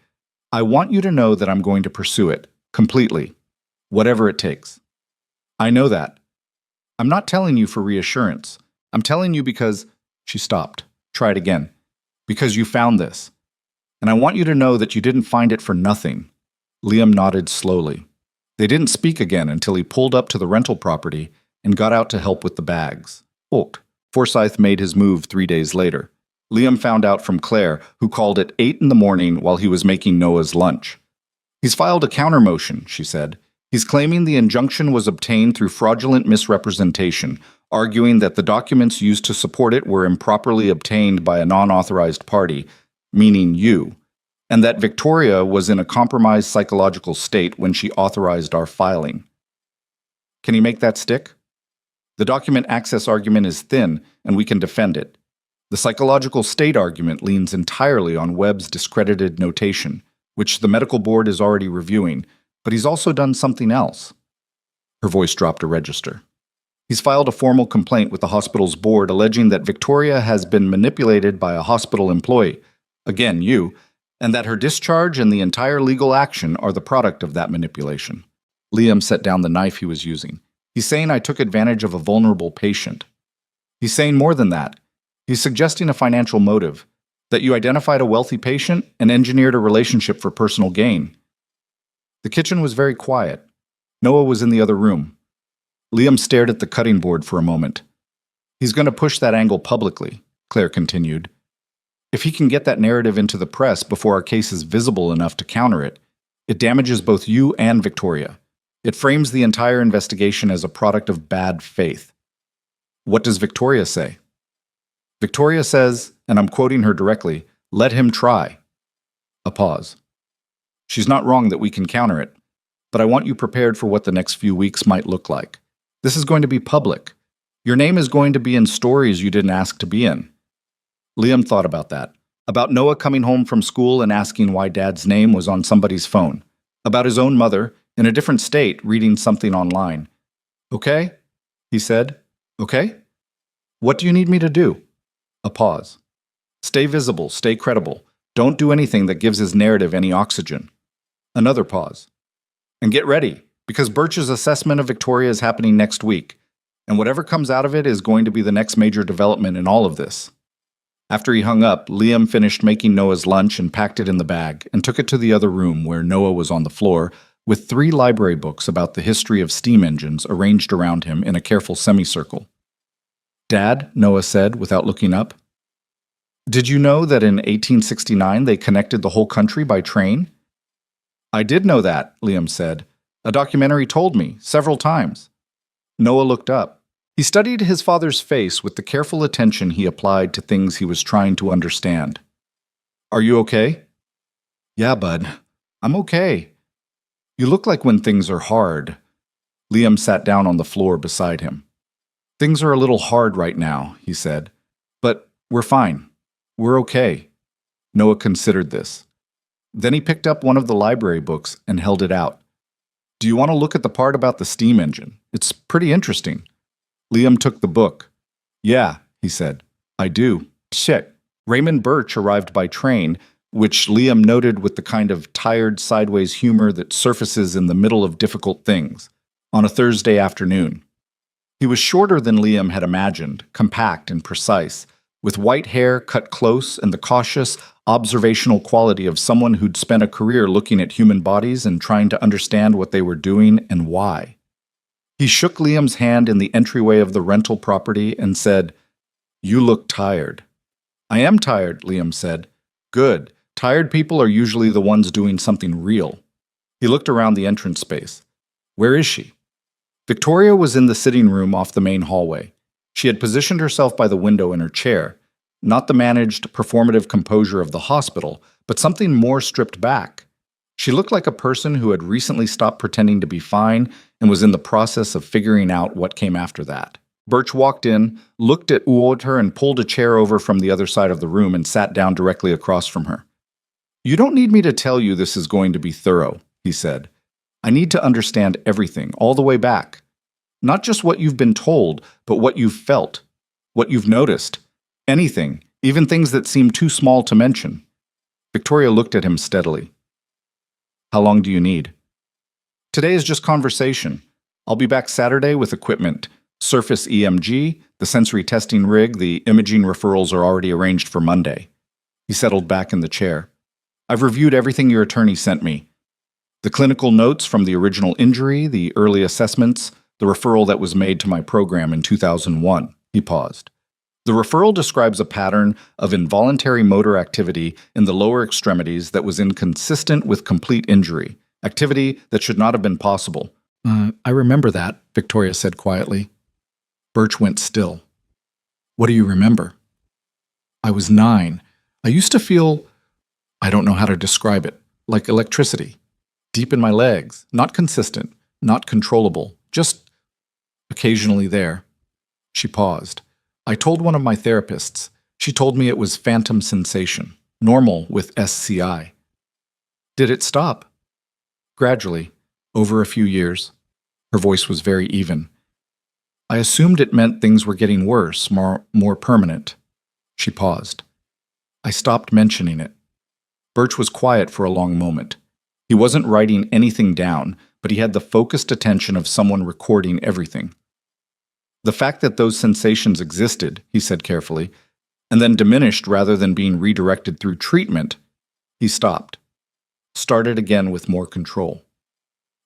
I want you to know that I'm going to pursue it, completely, whatever it takes. I know that. I'm not telling you for reassurance. I'm telling you because... She stopped. Tried again. Because you found this. And I want you to know that you didn't find it for nothing. Liam nodded slowly. They didn't speak again until he pulled up to the rental property and got out to help with the bags. Forsyth made his move 3 days later. Liam found out from Claire, who called at 8 in the morning while he was making Noah's lunch. He's filed a counter motion, she said. He's claiming the injunction was obtained through fraudulent misrepresentation, arguing that the documents used to support it were improperly obtained by a non-authorized party, meaning you, and that Victoria was in a compromised psychological state when she authorized our filing. Can he make that stick? The document access argument is thin, and we can defend it. The psychological state argument leans entirely on Webb's discredited notation, which the medical board is already reviewing, but he's also done something else. Her voice dropped a register. He's filed a formal complaint with the hospital's board alleging that Victoria has been manipulated by a hospital employee, again you, and that her discharge and the entire legal action are the product of that manipulation. Liam set down the knife he was using. He's saying I took advantage of a vulnerable patient. He's saying more than that. He's suggesting a financial motive, that you identified a wealthy patient and engineered a relationship for personal gain. The kitchen was very quiet. Noah was in the other room. Liam stared at the cutting board for a moment. He's going to push that angle publicly, Claire continued. If he can get that narrative into the press before our case is visible enough to counter it, it damages both you and Victoria. It frames the entire investigation as a product of bad faith. What does Victoria say? Victoria says, and I'm quoting her directly, "Let him try." A pause. She's not wrong that we can counter it, but I want you prepared for what the next few weeks might look like. This is going to be public. Your name is going to be in stories you didn't ask to be in. Liam thought about that. About Noah coming home from school and asking why Dad's name was on somebody's phone. About his own mother, in a different state, reading something online. Okay? He said. Okay? What do you need me to do? A pause. Stay visible, stay credible. Don't do anything that gives his narrative any oxygen. Another pause. And get ready, because Birch's assessment of Victoria is happening next week, and whatever comes out of it is going to be the next major development in all of this. After he hung up, Liam finished making Noah's lunch and packed it in the bag and took it to the other room where Noah was on the floor with 3 library books about the history of steam engines arranged around him in a careful semicircle. Dad, Noah said without looking up. Did you know that in 1869 they connected the whole country by train? I did know that, Liam said. A documentary told me, several times. Noah looked up. He studied his father's face with the careful attention he applied to things he was trying to understand. Are you okay? Yeah, bud. I'm okay. You look like when things are hard. Liam sat down on the floor beside him. Things are a little hard right now, he said. But we're fine. We're okay. Noah considered this. Then he picked up one of the library books and held it out. Do you want to look at the part about the steam engine? It's pretty interesting. Liam took the book. Yeah, he said. I do. Shit. Raymond Birch arrived by train, which Liam noted with the kind of tired sideways humor that surfaces in the middle of difficult things, on a Thursday afternoon. He was shorter than Liam had imagined, compact and precise, with white hair cut close and the cautious, observational quality of someone who'd spent a career looking at human bodies and trying to understand what they were doing and why. He shook Liam's hand in the entryway of the rental property and said, You look tired. I am tired, Liam said. Good. Tired people are usually the ones doing something real. He looked around the entrance space. Where is she? Victoria was in the sitting room off the main hallway. She had positioned herself by the window in her chair, not the managed, performative composure of the hospital, but something more stripped back. She looked like a person who had recently stopped pretending to be fine and was in the process of figuring out what came after that. Birch walked in, looked at Uoter, and pulled a chair over from the other side of the room and sat down directly across from her. "You don't need me to tell you this is going to be thorough," he said. "I need to understand everything, all the way back. Not just what you've been told, but what you've felt, what you've noticed. Anything, even things that seem too small to mention." Victoria looked at him steadily. "How long do you need?" "Today is just conversation. I'll be back Saturday with equipment. Surface EMG, the sensory testing rig, the imaging referrals are already arranged for Monday." He settled back in the chair. "I've reviewed everything your attorney sent me. The clinical notes from the original injury, the early assessments, the referral that was made to my program in 2001. He paused. "The referral describes a pattern of involuntary motor activity in the lower extremities that was inconsistent with complete injury, activity that should not have been possible." I remember that," Victoria said quietly. Birch went still. "What do you remember?" "I was 9. I used to feel, I don't know how to describe it, like electricity. Deep in my legs, not consistent, not controllable, just occasionally there." She paused. "I told one of my therapists. She told me it was phantom sensation, normal with SCI." "Did it stop?" "Gradually, over a few years." Her voice was very even. "I assumed it meant things were getting worse, more permanent." She paused. I stopped mentioning it. Birch was quiet for a long moment. He wasn't writing anything down, but he had the focused attention of someone recording everything. "The fact that those sensations existed," he said carefully, "and then diminished rather than being redirected through treatment." He stopped. Started again with more control.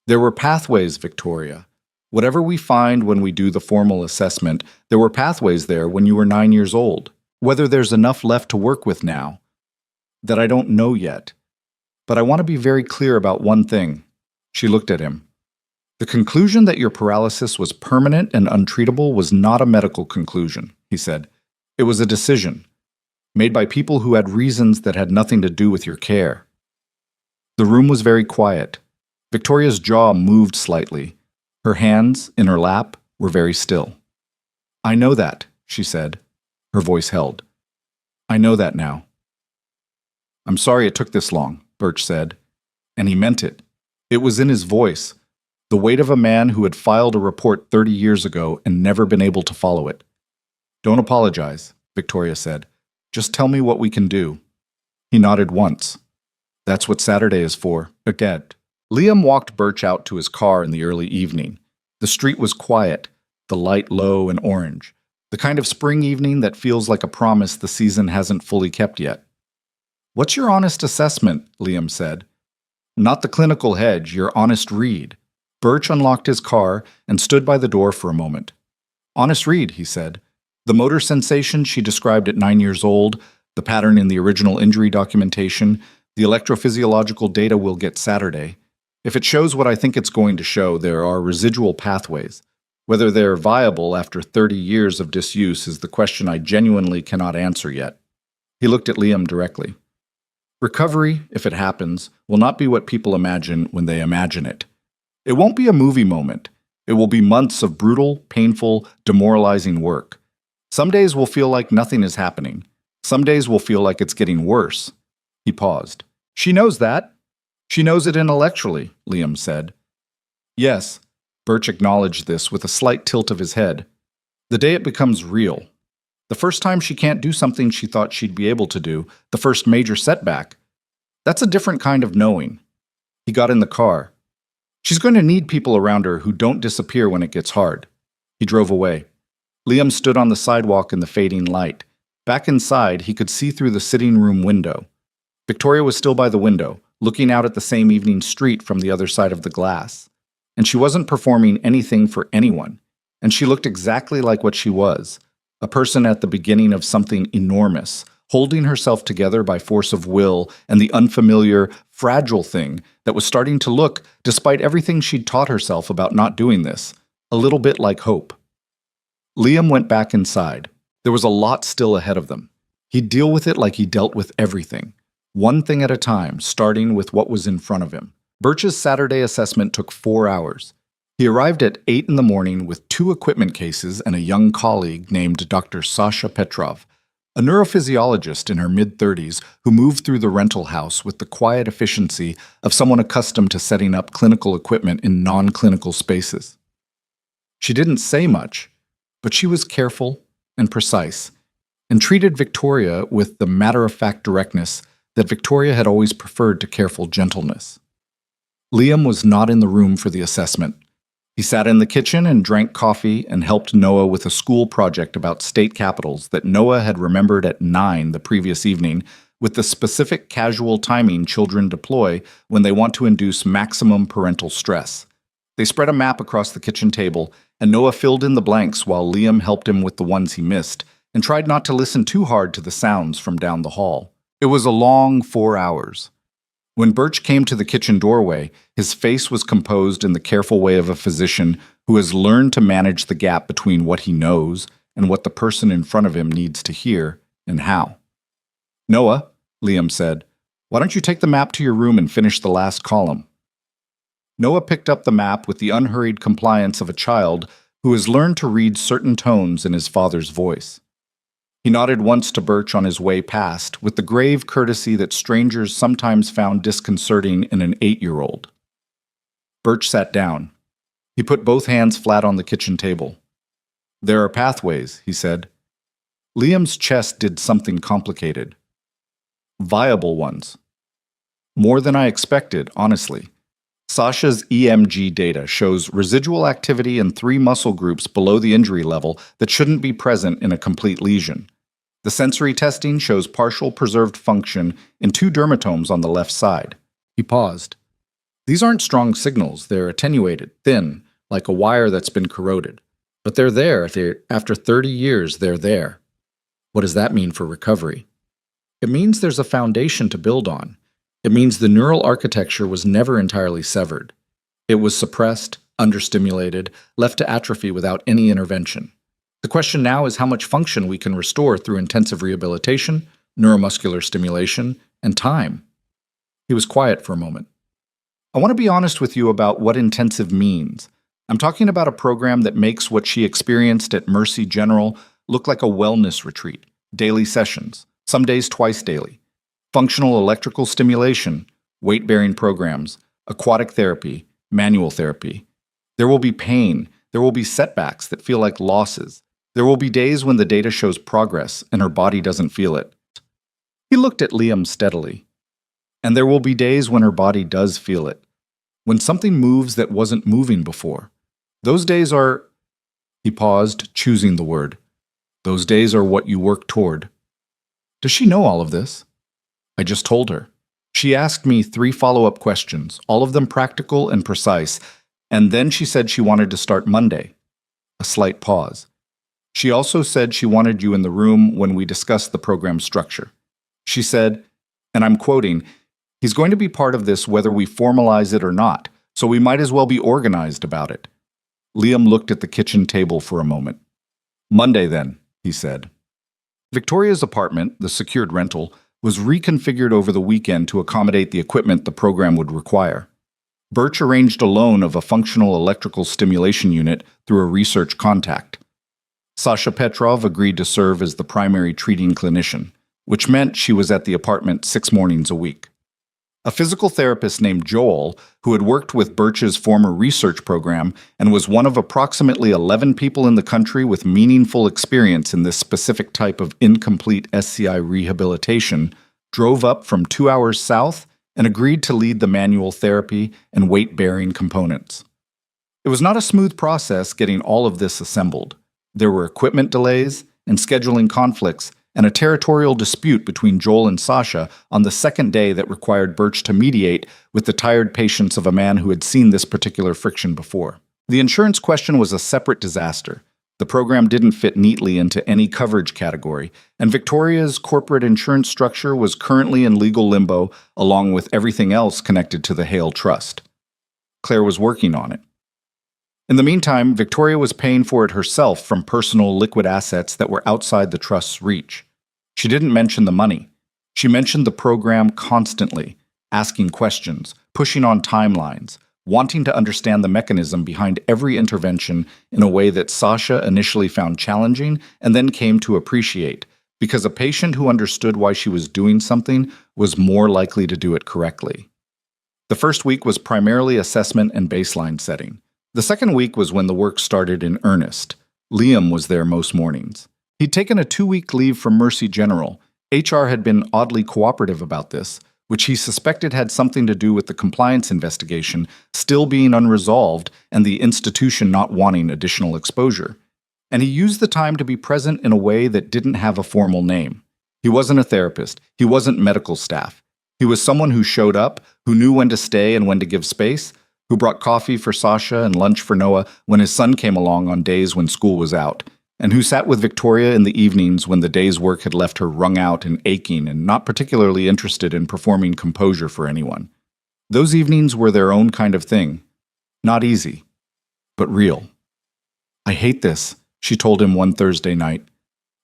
"There were pathways, Victoria. Whatever we find when we do the formal assessment, there were pathways there when you were 9 years old. Whether there's enough left to work with now, that I don't know yet. But I want to be very clear about one thing." She looked at him. "The conclusion that your paralysis was permanent and untreatable was not a medical conclusion," he said. "It was a decision, made by people who had reasons that had nothing to do with your care." The room was very quiet. Victoria's jaw moved slightly. Her hands, in her lap, were very still. "I know that," she said. Her voice held. "I know that now." "I'm sorry it took this long," Birch said. And he meant it. It was in his voice, the weight of a man who had filed a report 30 years ago and never been able to follow it. "Don't apologize," Victoria said. "Just tell me what we can do." He nodded once. "That's what Saturday is for, again." Liam walked Birch out to his car in the early evening. The street was quiet, the light low and orange, the kind of spring evening that feels like a promise the season hasn't fully kept yet. "What's your honest assessment?" Liam said. "Not the clinical hedge, your honest read." Birch unlocked his car and stood by the door for a moment. "Honest read," he said. "The motor sensation she described at 9 years old, the pattern in the original injury documentation, the electrophysiological data we'll get Saturday. If it shows what I think it's going to show, there are residual pathways. Whether they're viable after 30 years of disuse is the question I genuinely cannot answer yet." He looked at Liam directly. "Recovery, if it happens, will not be what people imagine when they imagine it. It won't be a movie moment. It will be months of brutal, painful, demoralizing work. Some days will feel like nothing is happening. Some days will feel like it's getting worse." He paused. "She knows that. She knows it intellectually," Liam said. "Yes." Birch acknowledged this with a slight tilt of his head. "The day it becomes real. The first time she can't do something she thought she'd be able to do, the first major setback. That's a different kind of knowing." He got in the car. "She's going to need people around her who don't disappear when it gets hard." He drove away. Liam stood on the sidewalk in the fading light. Back inside, he could see through the sitting room window. Victoria was still by the window, looking out at the same evening street from the other side of the glass. And she wasn't performing anything for anyone. And she looked exactly like what she was, a person at the beginning of something enormous, holding herself together by force of will and the unfamiliar, fragile thing that was starting to look, despite everything she'd taught herself about not doing this, a little bit like hope. Liam went back inside. There was a lot still ahead of them. He'd deal with it like he dealt with everything. one thing at a time, starting with what was in front of him. Birch's Saturday assessment took 4 hours. He arrived at 8 in the morning with 2 equipment cases and a young colleague named Dr. Sasha Petrov, a neurophysiologist in her mid-30s who moved through the rental house with the quiet efficiency of someone accustomed to setting up clinical equipment in non-clinical spaces. She didn't say much, but she was careful and precise, and treated Victoria with the matter-of-fact directness that Victoria had always preferred to careful gentleness. Liam was not in the room for the assessment. He sat in the kitchen and drank coffee and helped Noah with a school project about state capitals that Noah had remembered at 9 the previous evening, with the specific casual timing children deploy when they want to induce maximum parental stress. They spread a map across the kitchen table, and Noah filled in the blanks while Liam helped him with the ones he missed, and tried not to listen too hard to the sounds from down the hall. It was a long 4 hours. When Birch came to the kitchen doorway, his face was composed in the careful way of a physician who has learned to manage the gap between what he knows and what the person in front of him needs to hear and how. "Noah," Liam said, "why don't you take the map to your room and finish the last column?" Noah picked up the map with the unhurried compliance of a child who has learned to read certain tones in his father's voice. He nodded once to Birch on his way past, with the grave courtesy that strangers sometimes found disconcerting in an 8-year-old. Birch sat down. He put both hands flat on the kitchen table. "There are pathways," he said. Liam's chest did something complicated. "Viable ones." More than I expected, honestly. Sasha's EMG data shows residual activity in 3 muscle groups below the injury level that shouldn't be present in a complete lesion. The sensory testing shows partial preserved function in 2 dermatomes on the left side. He paused. "These aren't strong signals. They're attenuated, thin, like a wire that's been corroded. But they're there. After 30 years, they're there." What does that mean for recovery? It means there's a foundation to build on. It means the neural architecture was never entirely severed. It was suppressed, understimulated, left to atrophy without any intervention. The question now is how much function we can restore through intensive rehabilitation, neuromuscular stimulation, and time. He was quiet for a moment. "I want to be honest with you about what intensive means. I'm talking about a program that makes what she experienced at Mercy General look like a wellness retreat, daily sessions, some days twice daily, functional electrical stimulation, weight-bearing programs, aquatic therapy, manual therapy. There will be pain. There will be setbacks that feel like losses. There will be days when the data shows progress and her body doesn't feel it." He looked at Liam steadily. "And there will be days when her body does feel it. When something moves that wasn't moving before. Those days are..." He paused, choosing the word. "Those days are what you work toward." Does she know all of this? I just told her. She asked me 3 follow-up questions, all of them practical and precise, and then she said she wanted to start Monday. A slight pause. She also said she wanted you in the room when we discussed the program structure. She said, and I'm quoting, "He's going to be part of this whether we formalize it or not, so we might as well be organized about it." Liam looked at the kitchen table for a moment. "Monday then," he said. Victoria's apartment, the secured rental, was reconfigured over the weekend to accommodate the equipment the program would require. Birch arranged a loan of a functional electrical stimulation unit through a research contact. Sasha Petrov agreed to serve as the primary treating clinician, which meant she was at the apartment 6 mornings a week. A physical therapist named Joel, who had worked with Birch's former research program and was one of approximately 11 people in the country with meaningful experience in this specific type of incomplete SCI rehabilitation, drove up from 2 hours south and agreed to lead the manual therapy and weight-bearing components. It was not a smooth process getting all of this assembled. There were equipment delays and scheduling conflicts and a territorial dispute between Joel and Sasha on the second day that required Birch to mediate with the tired patience of a man who had seen this particular friction before. The insurance question was a separate disaster. The program didn't fit neatly into any coverage category, and Victoria's corporate insurance structure was currently in legal limbo along with everything else connected to the Hale Trust. Claire was working on it. In the meantime, Victoria was paying for it herself from personal liquid assets that were outside the trust's reach. She didn't mention the money. She mentioned the program constantly, asking questions, pushing on timelines, wanting to understand the mechanism behind every intervention in a way that Sasha initially found challenging and then came to appreciate, because a patient who understood why she was doing something was more likely to do it correctly. The first week was primarily assessment and baseline setting. The second week was when the work started in earnest. Liam was there most mornings. He'd taken a 2-week leave from Mercy General. HR had been oddly cooperative about this, which he suspected had something to do with the compliance investigation still being unresolved and the institution not wanting additional exposure. And he used the time to be present in a way that didn't have a formal name. He wasn't a therapist. He wasn't medical staff. He was someone who showed up, who knew when to stay and when to give space, who brought coffee for Sasha and lunch for Noah when his son came along on days when school was out, and who sat with Victoria in the evenings when the day's work had left her wrung out and aching and not particularly interested in performing composure for anyone. Those evenings were their own kind of thing. Not easy, but real. "I hate this," she told him one Thursday night.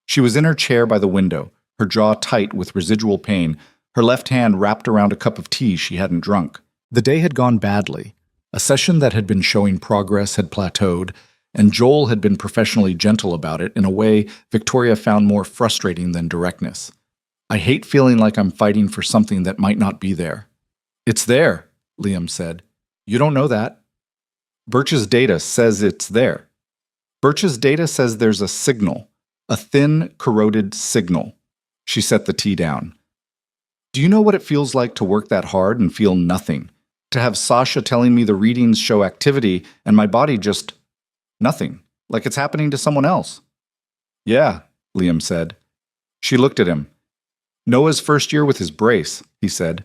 She was in her chair by the window, her jaw tight with residual pain, her left hand wrapped around a cup of tea she hadn't drunk. The day had gone badly. A session that had been showing progress had plateaued, and Joel had been professionally gentle about it in a way Victoria found more frustrating than directness. "I hate feeling like I'm fighting for something that might not be there." "It's there," Liam said. "You don't know that." "Birch's data says it's there." "Birch's data says there's a signal, a thin, corroded signal." She set the tea down. "Do you know what it feels like to work that hard and feel nothing? To have Sasha telling me the readings show activity and my body just nothing, like it's happening to someone else." "Yeah," Liam said. She looked at him. "Noah's first year with his brace," he said.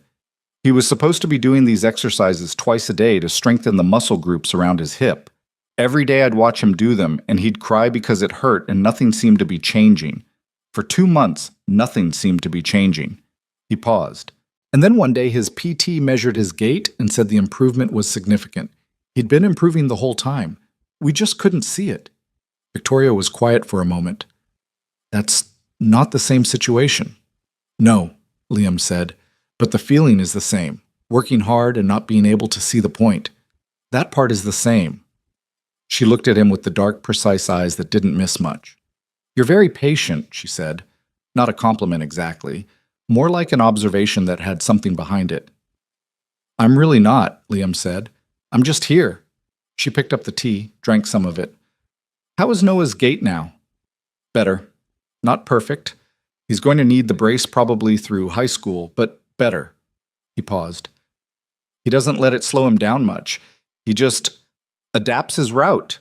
"He was supposed to be doing these exercises twice a day to strengthen the muscle groups around his hip. Every day I'd watch him do them, and he'd cry because it hurt and nothing seemed to be changing. For 2 months, nothing seemed to be changing." He paused. And then one day his PT measured his gait and said the improvement was significant. He'd been improving the whole time. We just couldn't see it. Victoria was quiet for a moment. "That's not the same situation." "No," Liam said, "but the feeling is the same. Working hard and not being able to see the point. That part is the same." She looked at him with the dark, precise eyes that didn't miss much. "You're very patient," she said. Not a compliment exactly. More like an observation that had something behind it. "I'm really not," Liam said. "I'm just here." She picked up the tea, drank some of it. "How is Noah's gait now?" "Better. Not perfect. He's going to need the brace probably through high school, but better." He paused. "He doesn't let it slow him down much. He just adapts his route,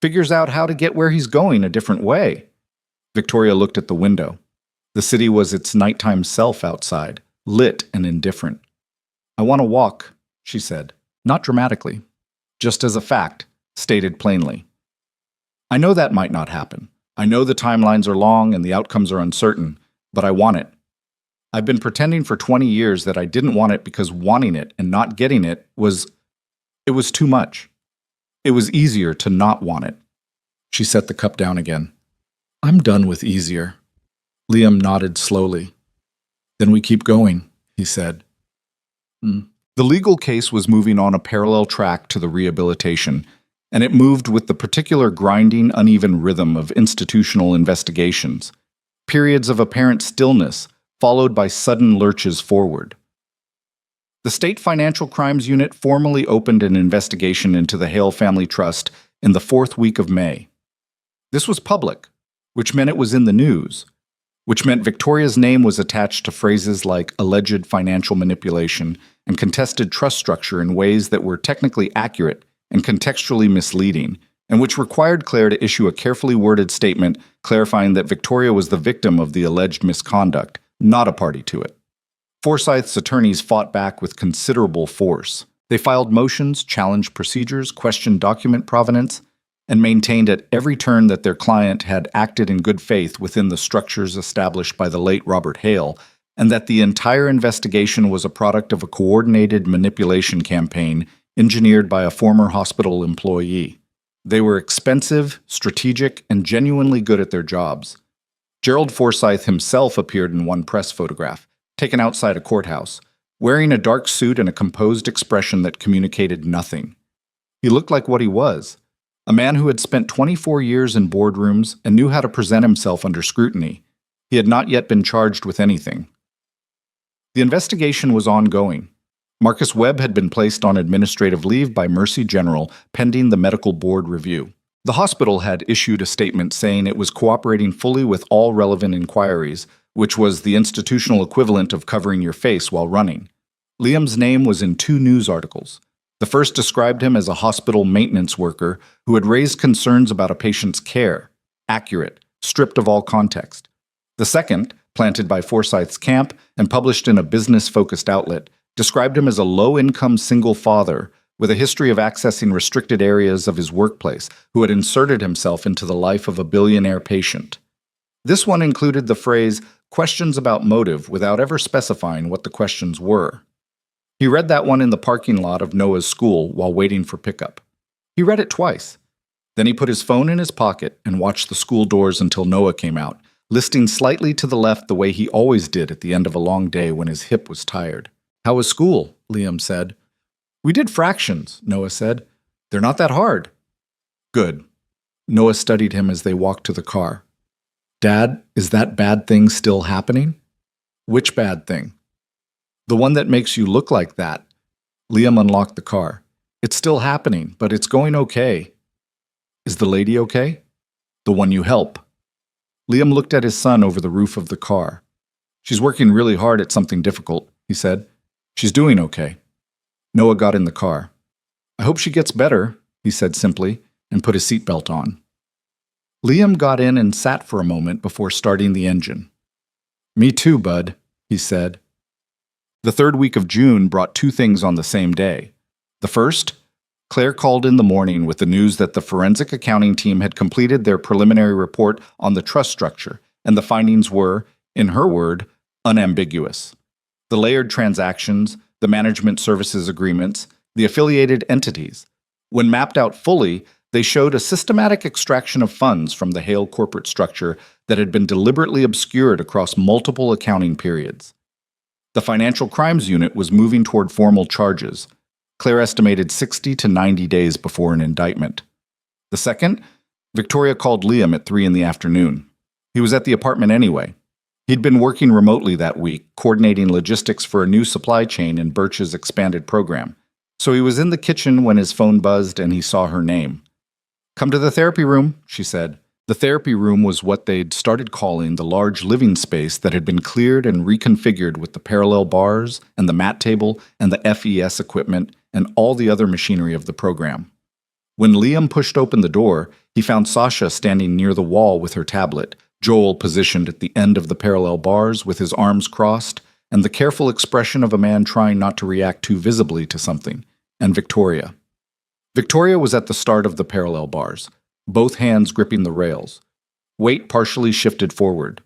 figures out how to get where he's going a different way." Victoria looked at the window. The city was its nighttime self outside, lit and indifferent. "I want to walk," she said, not dramatically, just as a fact, stated plainly. "I know that might not happen. I know the timelines are long and the outcomes are uncertain, but I want it. I've been pretending for 20 years that I didn't want it because wanting it and not getting it was too much. It was easier to not want it." She set the cup down again. "I'm done with easier." Liam nodded slowly. "Then we keep going," he said. The legal case was moving on a parallel track to the rehabilitation, and it moved with the particular grinding, uneven rhythm of institutional investigations, periods of apparent stillness followed by sudden lurches forward. The State Financial Crimes Unit formally opened an investigation into the Hale Family Trust in the 4th week of May. This was public, which meant it was in the news, which meant Victoria's name was attached to phrases like alleged financial manipulation and contested trust structure in ways that were technically accurate and contextually misleading, and which required Claire to issue a carefully worded statement clarifying that Victoria was the victim of the alleged misconduct, not a party to it. Forsyth's attorneys fought back with considerable force. They filed motions, challenged procedures, questioned document provenance, and maintained at every turn that their client had acted in good faith within the structures established by the late Robert Hale, and that the entire investigation was a product of a coordinated manipulation campaign engineered by a former hospital employee. They were expensive, strategic, and genuinely good at their jobs. Gerald Forsyth himself appeared in one press photograph, taken outside a courthouse, wearing a dark suit and a composed expression that communicated nothing. He looked like what he was, a man who had spent 24 years in boardrooms and knew how to present himself under scrutiny. He had not yet been charged with anything. The investigation was ongoing. Marcus Webb had been placed on administrative leave by Mercy General pending the medical board review. The hospital had issued a statement saying it was cooperating fully with all relevant inquiries, which was the institutional equivalent of covering your face while running. Liam's name was in 2 news articles. The first described him as a hospital maintenance worker who had raised concerns about a patient's care, accurate, stripped of all context. The second, planted by Forsyth's camp and published in a business-focused outlet, described him as a low-income single father with a history of accessing restricted areas of his workplace who had inserted himself into the life of a billionaire patient. This one included the phrase, questions about motive, without ever specifying what the questions were. He read that one in the parking lot of Noah's school while waiting for pickup. He read it twice. Then he put his phone in his pocket and watched the school doors until Noah came out, listing slightly to the left the way he always did at the end of a long day when his hip was tired. "How was school?" Liam said. "We did fractions," Noah said. "They're not that hard." "Good." Noah studied him as they walked to the car. "Dad, is that bad thing still happening?" "Which bad thing?" "The one that makes you look like that." Liam unlocked the car. "It's still happening, but it's going okay." "Is the lady okay?" "The one you help." Liam looked at his son over the roof of the car. "She's working really hard at something difficult," he said. "She's doing okay." Noah got in the car. "I hope she gets better," he said simply, and put his seatbelt on. Liam got in and sat for a moment before starting the engine. "Me too, bud," he said. The 3rd week of June brought 2 things on the same day. The first, Claire called in the morning with the news that the forensic accounting team had completed their preliminary report on the trust structure, and the findings were, in her word, unambiguous. The layered transactions, the management services agreements, the affiliated entities. When mapped out fully, they showed a systematic extraction of funds from the Hale corporate structure that had been deliberately obscured across multiple accounting periods. The Financial Crimes Unit was moving toward formal charges. Claire estimated 60 to 90 days before an indictment. The second, Victoria called Liam at 3 in the afternoon. He was at the apartment anyway. He'd been working remotely that week, coordinating logistics for a new supply chain in Birch's expanded program. So he was in the kitchen when his phone buzzed and he saw her name. "Come to the therapy room," she said. The therapy room was what they'd started calling the large living space that had been cleared and reconfigured with the parallel bars and the mat table and the FES equipment and all the other machinery of the program. When Liam pushed open the door, he found Sasha standing near the wall with her tablet, Joel positioned at the end of the parallel bars with his arms crossed, and the careful expression of a man trying not to react too visibly to something, and Victoria. Victoria was at the start of the parallel bars, both hands gripping the rails. Weight partially shifted forward.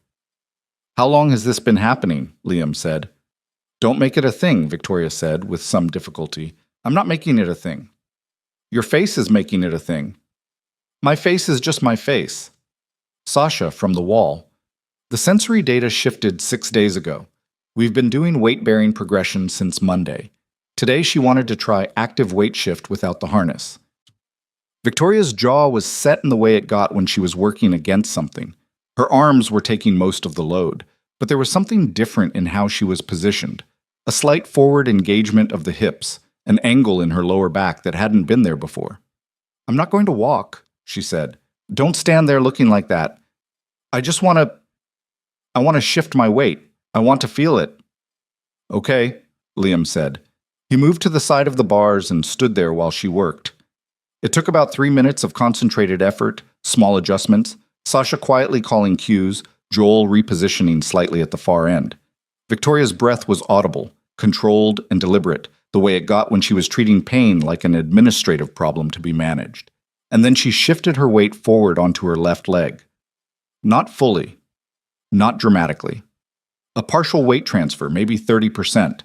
"How long has this been happening?" Liam said. "Don't make it a thing," Victoria said with some difficulty. "I'm not making it a thing." "Your face is making it a thing." "My face is just my face." Sasha from the wall. "The sensory data shifted 6 days ago. We've been doing weight-bearing progression since Monday. Today she wanted to try active weight shift without the harness." Victoria's jaw was set in the way it got when she was working against something. Her arms were taking most of the load, but there was something different in how she was positioned. A slight forward engagement of the hips, an angle in her lower back that hadn't been there before. "I'm not going to walk," she said. "Don't stand there looking like that. I want to shift my weight. I want to feel it." "Okay," Liam said. He moved to the side of the bars and stood there while she worked. It took about 3 minutes of concentrated effort, small adjustments, Sasha quietly calling cues, Joel repositioning slightly at the far end. Victoria's breath was audible, controlled and deliberate, the way it got when she was treating pain like an administrative problem to be managed. And then she shifted her weight forward onto her left leg. Not fully. Not dramatically. A partial weight transfer, maybe 30%.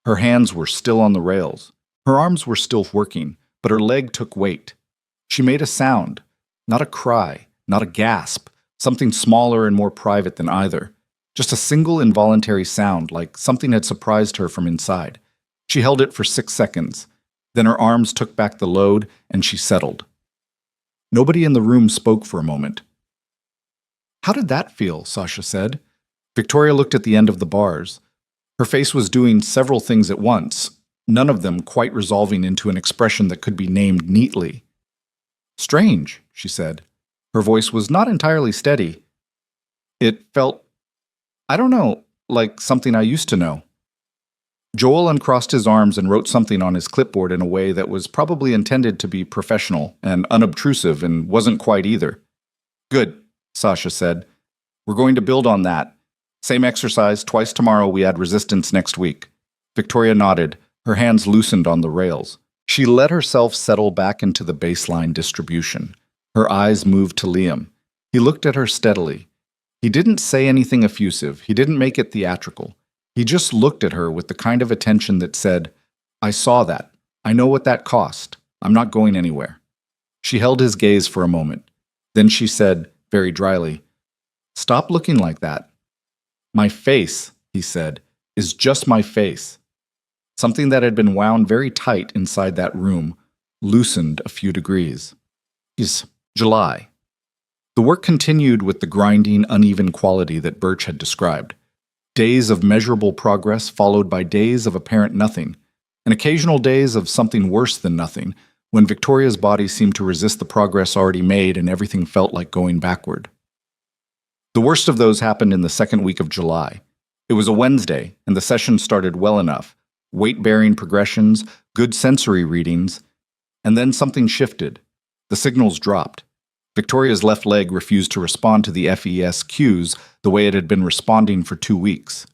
Her hands were still on the rails. Her arms were still working, but her leg took weight. She made a sound, not a cry, not a gasp, something smaller and more private than either. Just a single involuntary sound, like something had surprised her from inside. She held it for 6 seconds. Then her arms took back the load, and she settled. Nobody in the room spoke for a moment. "How did that feel?" Sasha said. Victoria looked at the end of the bars. Her face was doing several things at once, none of them quite resolving into an expression that could be named neatly. "Strange," she said. Her voice was not entirely steady. "It felt, I don't know, like something I used to know." Joel uncrossed his arms and wrote something on his clipboard in a way that was probably intended to be professional and unobtrusive and wasn't quite either. "Good," Sasha said. "We're going to build on that. Same exercise, twice tomorrow. We add resistance next week." Victoria nodded. Her hands loosened on the rails. She let herself settle back into the baseline distribution. Her eyes moved to Liam. He looked at her steadily. He didn't say anything effusive. He didn't make it theatrical. He just looked at her with the kind of attention that said, "I saw that. I know what that cost. I'm not going anywhere." She held his gaze for a moment. Then she said, very dryly, "Stop looking like that." "My face," he said, "is just my face." Something that had been wound very tight inside that room loosened a few degrees. It's July. The work continued with the grinding, uneven quality that Birch had described. Days of measurable progress followed by days of apparent nothing, and occasional days of something worse than nothing, when Victoria's body seemed to resist the progress already made and everything felt like going backward. The worst of those happened in the second week of July. It was a Wednesday, and the session started well enough. Weight-bearing progressions, good sensory readings, and then something shifted. The signals dropped. Victoria's left leg refused to respond to the FES cues the way it had been responding for 2 weeks.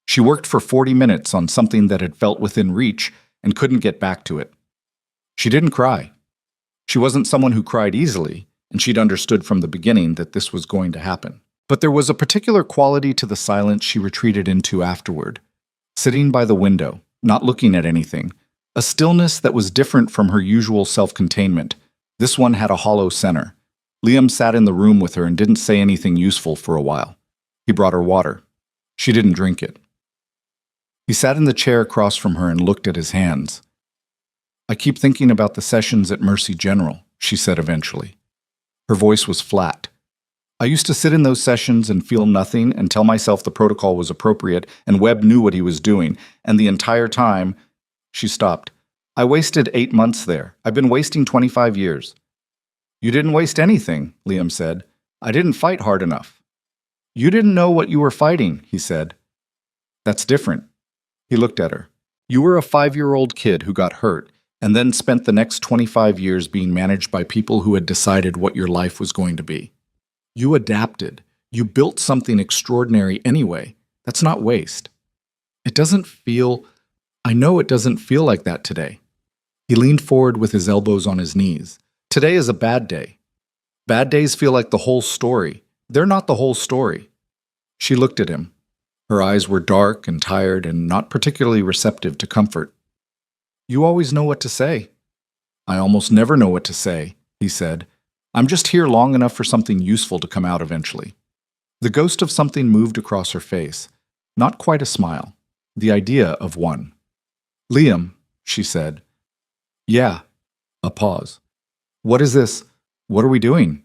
She worked for 40 minutes on something that had felt within reach and couldn't get back to it. She didn't cry. She wasn't someone who cried easily, and she'd understood from the beginning that this was going to happen. But there was a particular quality to the silence she retreated into afterward. Sitting by the window, not looking at anything, a stillness that was different from her usual self-containment. This one had a hollow center. Liam sat in the room with her and didn't say anything useful for a while. He brought her water. She didn't drink it. He sat in the chair across from her and looked at his hands. "I keep thinking about the sessions at Mercy General," she said eventually. Her voice was flat. "I used to sit in those sessions and feel nothing and tell myself the protocol was appropriate and Webb knew what he was doing, and the entire time—" She stopped. "I wasted 8 months there. I've been wasting 25 years. "You didn't waste anything," Liam said. "I didn't fight hard enough." "You didn't know what you were fighting," he said. "That's different." He looked at her. "You were a 5-year-old kid who got hurt and then spent the next 25 years being managed by people who had decided what your life was going to be. You adapted. You built something extraordinary anyway. That's not waste. It doesn't feel... I know it doesn't feel like that today." He leaned forward with his elbows on his knees. "Today is a bad day. Bad days feel like the whole story. They're not the whole story." She looked at him. Her eyes were dark and tired and not particularly receptive to comfort. "You always know what to say." "I almost never know what to say," he said. "I'm just here long enough for something useful to come out eventually." The ghost of something moved across her face. Not quite a smile. The idea of one. "Liam," she said. "Yeah." A pause. "What is this? What are we doing?"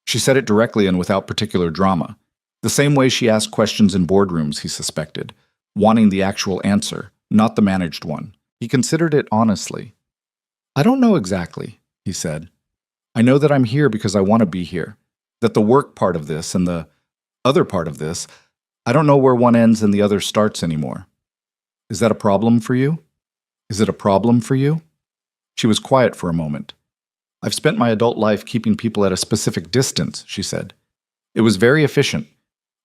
She said it directly and without particular drama. The same way she asked questions in boardrooms, he suspected, wanting the actual answer, not the managed one. He considered it honestly. "I don't know exactly," he said. "I know that I'm here because I want to be here. That the work part of this and the other part of this, I don't know where one ends and the other starts anymore." "Is that a problem for you? Is it a problem for you?" She was quiet for a moment. "I've spent my adult life keeping people at a specific distance," she said. "It was very efficient.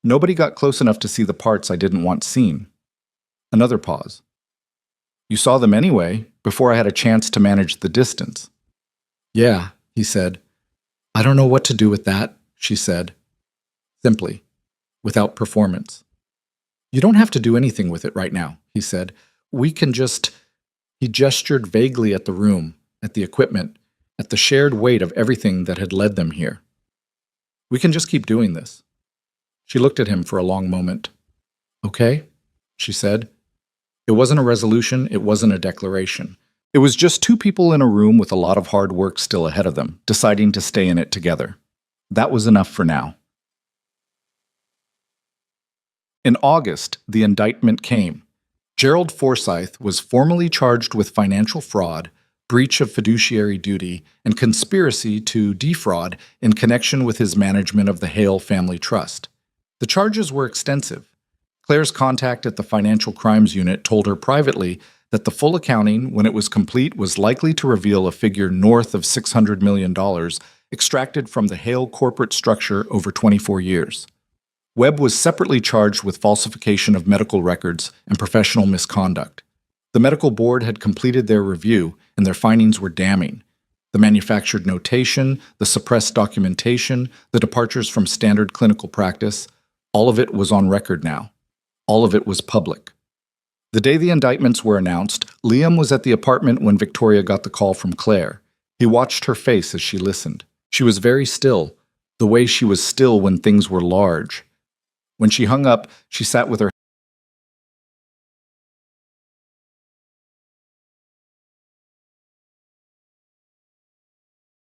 Nobody got close enough to see the parts I didn't want seen." Another pause. "You saw them anyway, before I had a chance to manage the distance." "Yeah," he said. "I don't know what to do with that," she said. Simply, without performance. "You don't have to do anything with it right now," he said. "We can just..." He gestured vaguely at the room, at the equipment, at the shared weight of everything that had led them here. "We can just keep doing this." She looked at him for a long moment. "Okay," she said. It wasn't a resolution, it wasn't a declaration. It was just two people in a room with a lot of hard work still ahead of them, deciding to stay in it together. That was enough for now. In August, the indictment came. Gerald Forsyth was formally charged with financial fraud, breach of fiduciary duty, and conspiracy to defraud in connection with his management of the Hale Family Trust. The charges were extensive. Claire's contact at the Financial Crimes Unit told her privately that the full accounting, when it was complete, was likely to reveal a figure north of $600 million extracted from the Hale corporate structure over 24 years. Webb was separately charged with falsification of medical records and professional misconduct. The medical board had completed their review, and their findings were damning. The manufactured notation, the suppressed documentation, the departures from standard clinical practice, all of it was on record now. All of it was public. The day the indictments were announced, Liam was at the apartment when Victoria got the call from Claire. He watched her face as she listened. She was very still, the way she was still when things were large. When she hung up, she sat with her